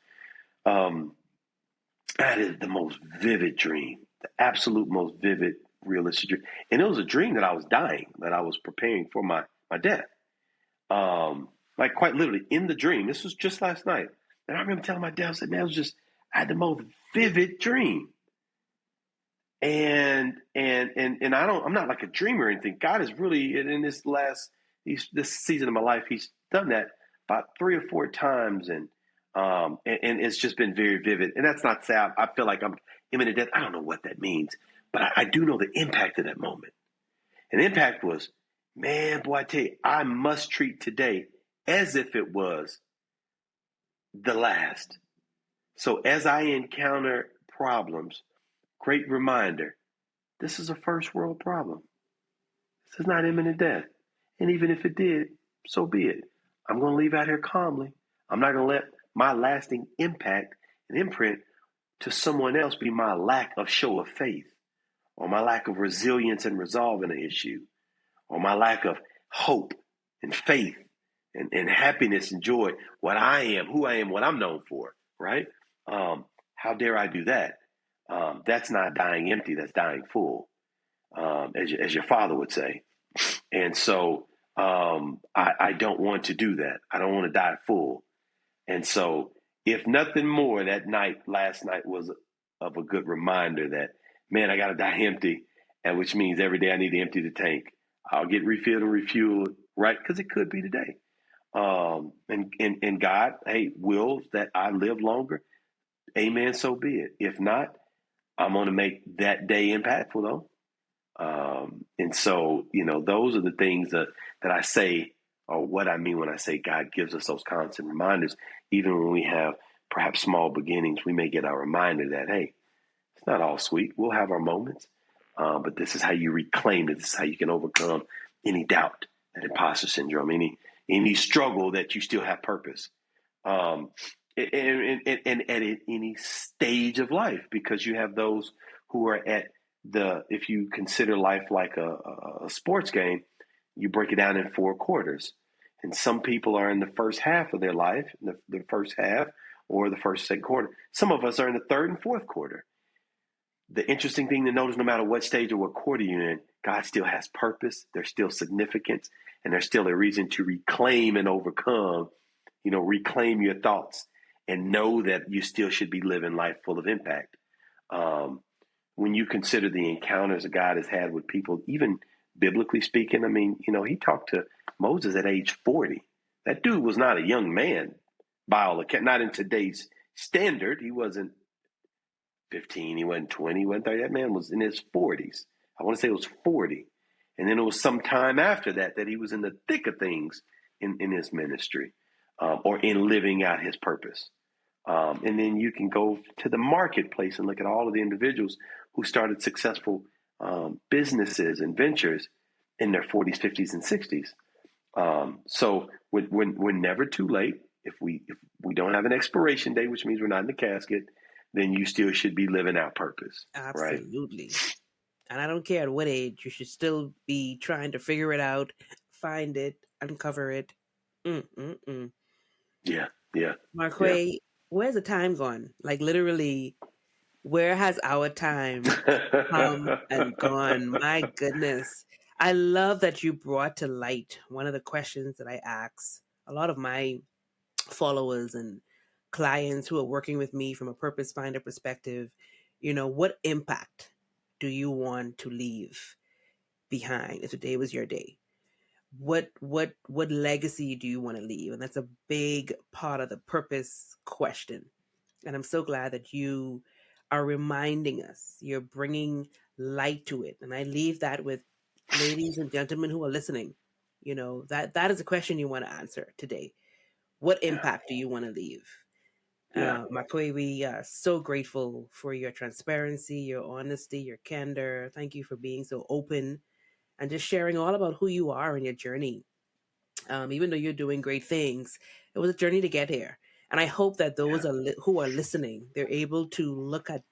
That is the most vivid dream, the absolute most vivid, realistic dream. And it was a dream that I was dying, that I was preparing for my death. Like, quite literally in the dream. This was just last night. And I remember telling my dad, I said, man, I had the most vivid dream. And I'm not like a dreamer or anything. God is really, in this season of my life, he's done that about 3 or 4 times. And it's just been very vivid. And that's not to say I feel like I'm imminent death. I don't know what that means, but I do know the impact of that moment. And the impact was, man, boy, I tell you, I must treat today as if it was the last. So as I encounter problems, great reminder, this is a first world problem. This is not imminent death. And even if it did, so be it. I'm going to leave out here calmly. I'm not going to let my lasting impact and imprint to someone else be my lack of show of faith, or my lack of resilience and resolve in an issue, or my lack of hope and faith and happiness and joy, what I am, who I am, what I'm known for, right? How dare I do that? That's not dying empty, that's dying full, as your father would say. And so I don't want to do that. I don't want to die full. And so, if nothing more, last night was of a good reminder that, man, I got to die empty, and which means every day I need to empty the tank. I'll get refilled and refueled, right? Because it could be today. And God, hey, wills that I live longer. Amen. So be it. If not, I'm going to make that day impactful, though. And so, those are the things that I say, or what I mean when I say God gives us those constant reminders. Even when we have perhaps small beginnings, we may get a reminder that, hey, it's not all sweet. We'll have our moments, but this is how you reclaim it. This is how you can overcome any doubt, that imposter syndrome, any struggle, that you still have purpose. And at any stage of life, because you have those who are at if you consider life like a sports game, you break it down in 4 quarters. And some people are in the first half of their life, the first half, or the first, second quarter. Some of us are in the third and fourth quarter. The interesting thing to notice, no matter what stage or what quarter you're in, God still has purpose. There's still significance, and there's still a reason to reclaim and overcome, reclaim your thoughts and know that you still should be living life full of impact. When you consider the encounters that God has had with people, even biblically speaking, he talked to Moses at age 40. That dude was not a young man, by all accounts, not in today's standard. He wasn't 15, he wasn't 20, he wasn't 30. That man was in his 40s. I want to say it was 40. And then it was some time after that he was in the thick of things in his ministry, or in living out his purpose. And then you can go to the marketplace and look at all of the individuals who started successful businesses and ventures in their 40s, 50s, and 60s. So we're never too late. If we don't have an expiration date, which means we're not in the casket, then you still should be living out purpose. Absolutely. Right? And I don't care at what age, you should still be trying to figure it out, find it, uncover it. Yeah. Marquay, where's the time gone? Like, literally, where has our time come and gone? My goodness. I love that you brought to light one of the questions that I ask a lot of my followers and clients who are working with me from a purpose finder perspective. What impact do you want to leave behind if today was your day? What legacy do you want to leave? And that's a big part of the purpose question. And I'm so glad that you are reminding us, you're bringing light to it. And I leave that with ladies and gentlemen who are listening. That is a question you want to answer today. What impact do you want to leave? Yeah. Marquay, we are so grateful for your transparency, your honesty, your candor. Thank you for being so open and just sharing all about who you are and your journey. Even though you're doing great things, it was a journey to get here. And I hope that those who are listening, they're able to look at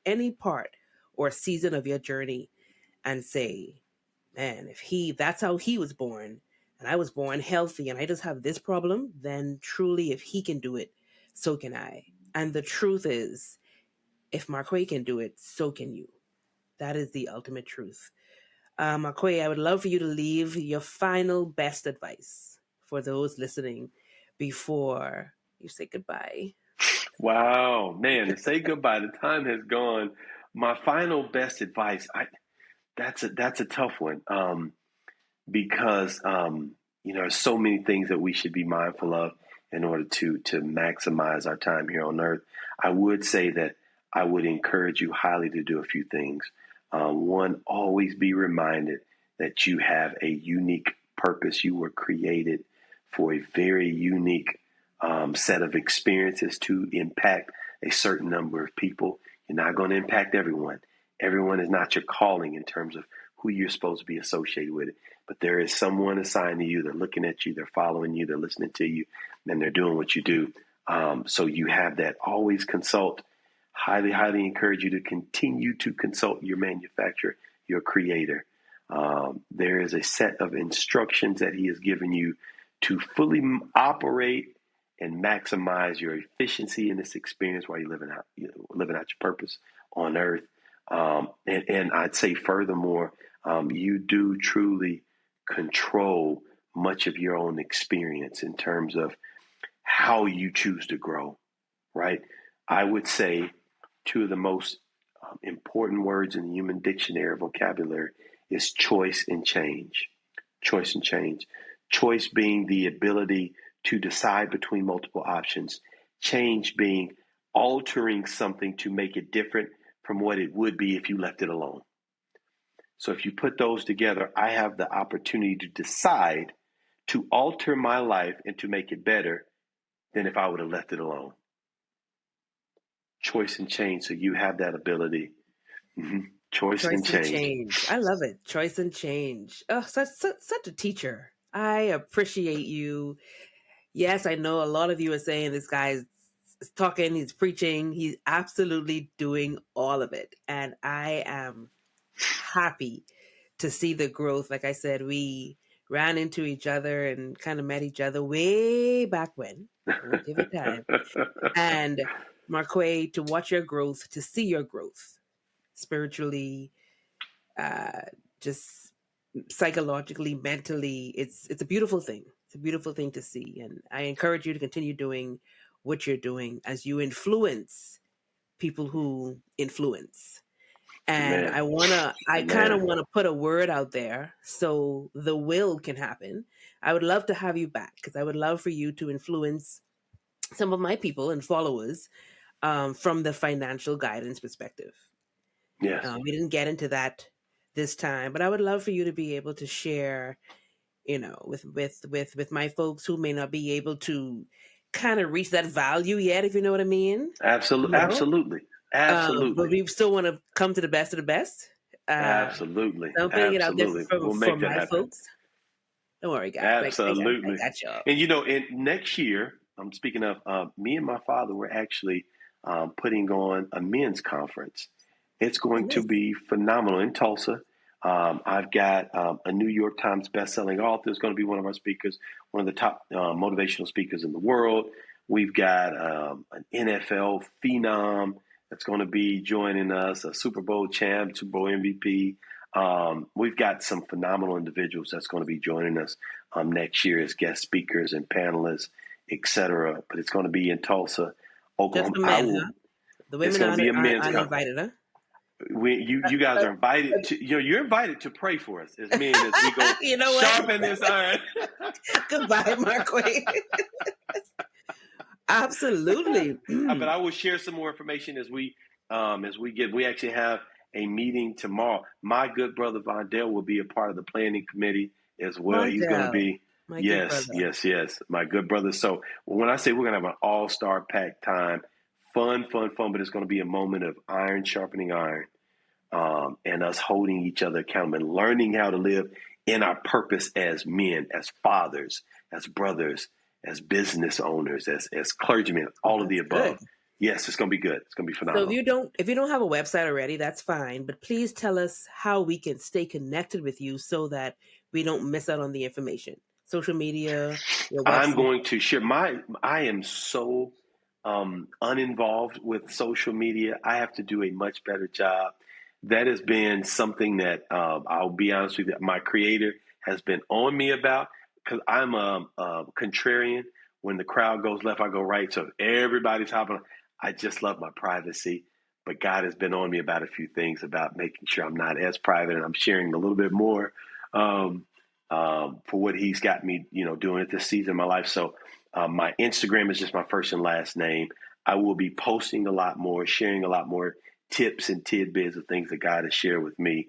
any part or season of your journey and say, man, if that's how he was born and I was born healthy and I just have this problem, then truly if he can do it, so can I. And the truth is, if Marquay can do it, so can you. That is the ultimate truth. Marquay, I would love for you to leave your final best advice for those listening before you say goodbye. Wow, man, to say goodbye, the time has gone. My final best advice, that's a tough one. Because there's so many things that we should be mindful of in order to maximize our time here on earth. I would say that I would encourage you highly to do a few things. One, always be reminded that you have a unique purpose. You were created for a very unique set of experiences to impact a certain number of people. You're not going to impact everyone. Everyone is not your calling in terms of who you're supposed to be associated with. But there is someone assigned to you. They're looking at you. They're following you. They're listening to you. And they're doing what you do. So you have that. Always consult. Highly, highly encourage you to continue to consult your manufacturer, your creator. There is a set of instructions that he has given you to fully operate and maximize your efficiency in this experience while you're living out your purpose on earth. And I'd say furthermore, you do truly control much of your own experience in terms of how you choose to grow, right? I would say two of the most important words in the human dictionary vocabulary is choice and change. Choice and change. Choice being the ability to decide between multiple options. Change being altering something to make it different from what it would be if you left it alone. So if you put those together, I have the opportunity to decide to alter my life and to make it better than if I would have left it alone. Choice and change. So you have that ability. Mm-hmm. Choice and change. I love it. Choice and change. Oh, such a teacher. I appreciate you. Yes, I know a lot of you are saying this guy's talking, he's preaching, he's absolutely doing all of it. And I am happy to see the growth. Like I said, we ran into each other and kind of met each other way back when. We'll give it time. And Marquay, to watch your growth, to see your growth spiritually, just psychologically, mentally, it's a beautiful thing. It's a beautiful thing to see. And I encourage you to continue doing what you're doing as you influence people who influence. And I kind of want to put a word out there so the will can happen. I would love to have you back because I would love for you to influence some of my people and followers from the financial guidance perspective. Yes. We didn't get into that this time, but I would love for you to be able to share, with my folks who may not be able to kind of reach that value yet, if you know what I mean. Absolutely. Absolutely. Absolutely. But we still want to come to the best of the best. Absolutely. I'm putting it out there We'll make that my happen. folks. Don't worry, guys. Absolutely. I got y'all. And in next year, I'm speaking of me and my father, we're actually putting on a men's conference. It's going to be phenomenal in Tulsa. I've got a New York Times bestselling author is going to be one of our speakers, one of the top motivational speakers in the world. We've got an NFL phenom that's going to be joining us, a Super Bowl champ, Super Bowl MVP. We've got some phenomenal individuals that's going to be joining us next year as guest speakers and panelists, etc. But it's going to be in Tulsa, Oklahoma. Just the men, huh? The women are uninvited, huh? You guys are invited to. You're invited to pray for us as men as we go. You know what? Sharpen this iron. Goodbye, Marquay. Absolutely. But I will share some more information as we get. We actually have a meeting tomorrow. My good brother Vondell will be a part of the planning committee as well. He's going to be My good Yes, brother. yes, yes. My good brother. So when I say we're gonna have an all-star packed time, fun, fun, fun, but it's gonna be a moment of iron sharpening iron, and us holding each other accountable and learning how to live in our purpose as men, as fathers, as brothers, as business owners, as clergymen, Oh, all of the that's good. above. Yes, it's gonna be good. It's gonna be So phenomenal. if you don't have a website already, that's fine. But please tell us how we can stay connected with you so that we don't miss out on the information. Social media, your I'm website. going to share I am so uninvolved with social media. I have to do a much better job. That has been something that I'll be honest with you, my creator has been on me about because I'm a contrarian. When the crowd goes left, I go right. So everybody's hopping. I just love my privacy. But God has been on me about a few things about making sure I'm not as private and I'm sharing a little bit more. Um, for what he's got me, doing at this season of my life. So my Instagram is just my first and last name. I will be posting a lot more, sharing a lot more tips and tidbits of things that God has shared with me,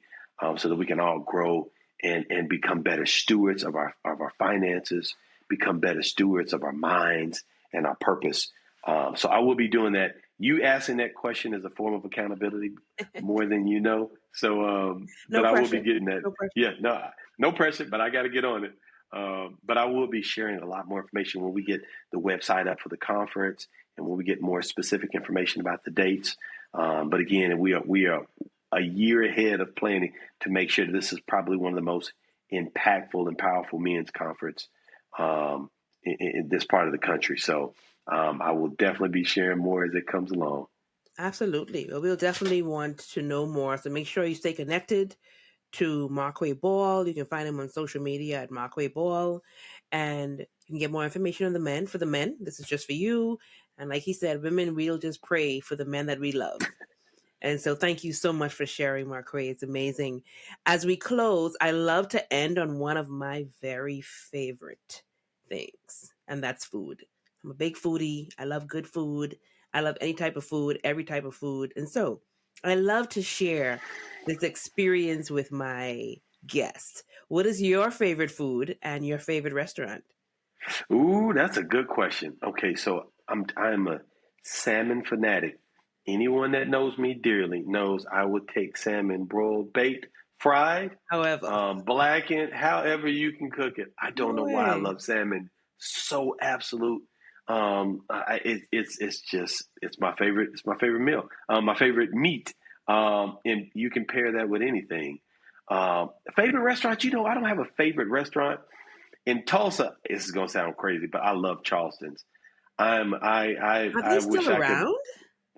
so that we can all grow and become better stewards of our finances, become better stewards of our minds and our purpose. So I will be doing that. You asking that question is a form of accountability more than you know. So, No but I will be pressure. getting that. No pressure. Yeah, no pressure, but I got to get on it. But I will be sharing a lot more information when we get the website up for the conference and when we get more specific information about the dates. But again, we are a year ahead of planning to make sure that this is probably one of the most impactful and powerful men's conference in this part of the country. So I will definitely be sharing more as it comes along. Absolutely. Well, we'll definitely want to know more. So make sure you stay connected to Marquay Baul. You can find him on social media at Marquay Baul. And you can get more information on the men. For the men, this is just for you. And like he said, women, we'll just pray for the men that we love. And so thank you so much for sharing, Marquay. It's amazing. As we close, I love to end on one of my very favorite things, and that's food. I'm a big foodie. I love good food. I love any type of food, every type of food. And so I love to share this experience with my guests. What is your favorite food and your favorite restaurant? Ooh, that's a good question. Okay, so I'm a salmon fanatic. Anyone that knows me dearly knows I would take salmon broiled, baked, fried, However, blackened, however you can cook it. I don't no know why I way. love salmon so absolute. It's my favorite. It's my favorite meal. My favorite meat. And you can pair that with anything. Favorite restaurant? I don't have a favorite restaurant. In Tulsa, this is gonna sound crazy, but I love Charleston's. Are I they wish still I could around?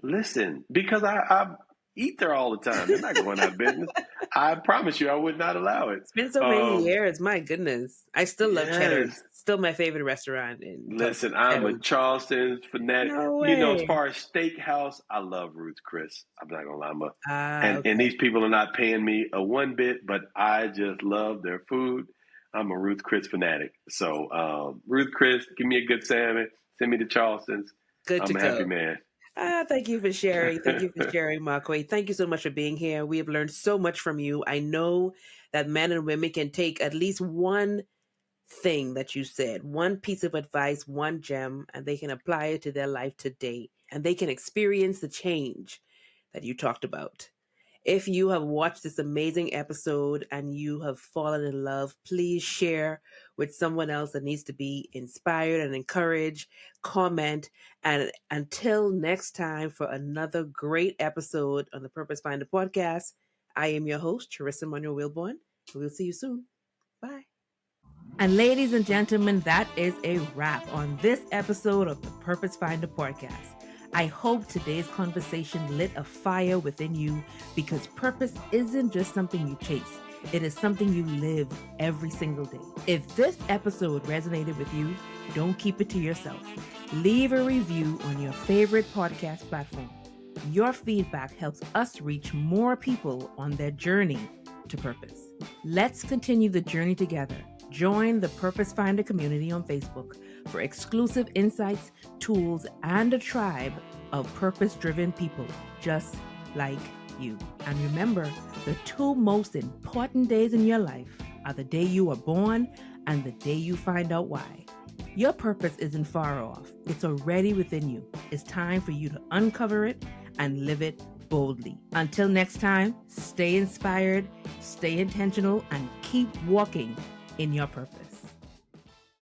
listen because I eat there all the time. They're not going out of business. I promise you, I would not allow it. It's been so many Um, years. My goodness. I still love Cheddar's. yes, Still my favorite restaurant in Tulsa. listen, I'm a Cheddar's. Charleston's fanatic. No As way. far as steakhouse, I love Ruth's Chris. I'm not gonna lie, Ah, and okay. these people are not paying me a one bit, but I just love their food. I'm a Ruth Chris fanatic. So Ruth Chris, give me a good salmon. Send me to Charleston's. Good to I'm a happy go. man. Thank you for sharing. Thank you for sharing, Marquay. Thank you so much for being here. We have learned so much from you. I know that men and women can take at least one thing that you said, one piece of advice, one gem, and they can apply it to their life today. And they can experience the change that you talked about. If you have watched this amazing episode and you have fallen in love, please share with someone else that needs to be inspired and encouraged. Comment. And until next time for another great episode on the Purpose Finder podcast, I am your host, Charisa Monroe Wilborn. We'll see you soon. Bye. And ladies and gentlemen, that is a wrap on this episode of the Purpose Finder podcast. I hope today's conversation lit a fire within you because purpose isn't just something you chase. It is something you live every single day. If this episode resonated with you, don't keep it to yourself. Leave a review on your favorite podcast platform. Your feedback helps us reach more people on their journey to purpose. Let's continue the journey together. Join the Purpose Finder community on Facebook for exclusive insights, tools, and a tribe of purpose-driven people just like you. And remember, the two most important days in your life are the day you are born And the day you find out why, your purpose isn't far off. It's already within you. It's time for you to uncover it and live it boldly. Until next time, stay inspired, stay intentional, and keep walking in your purpose.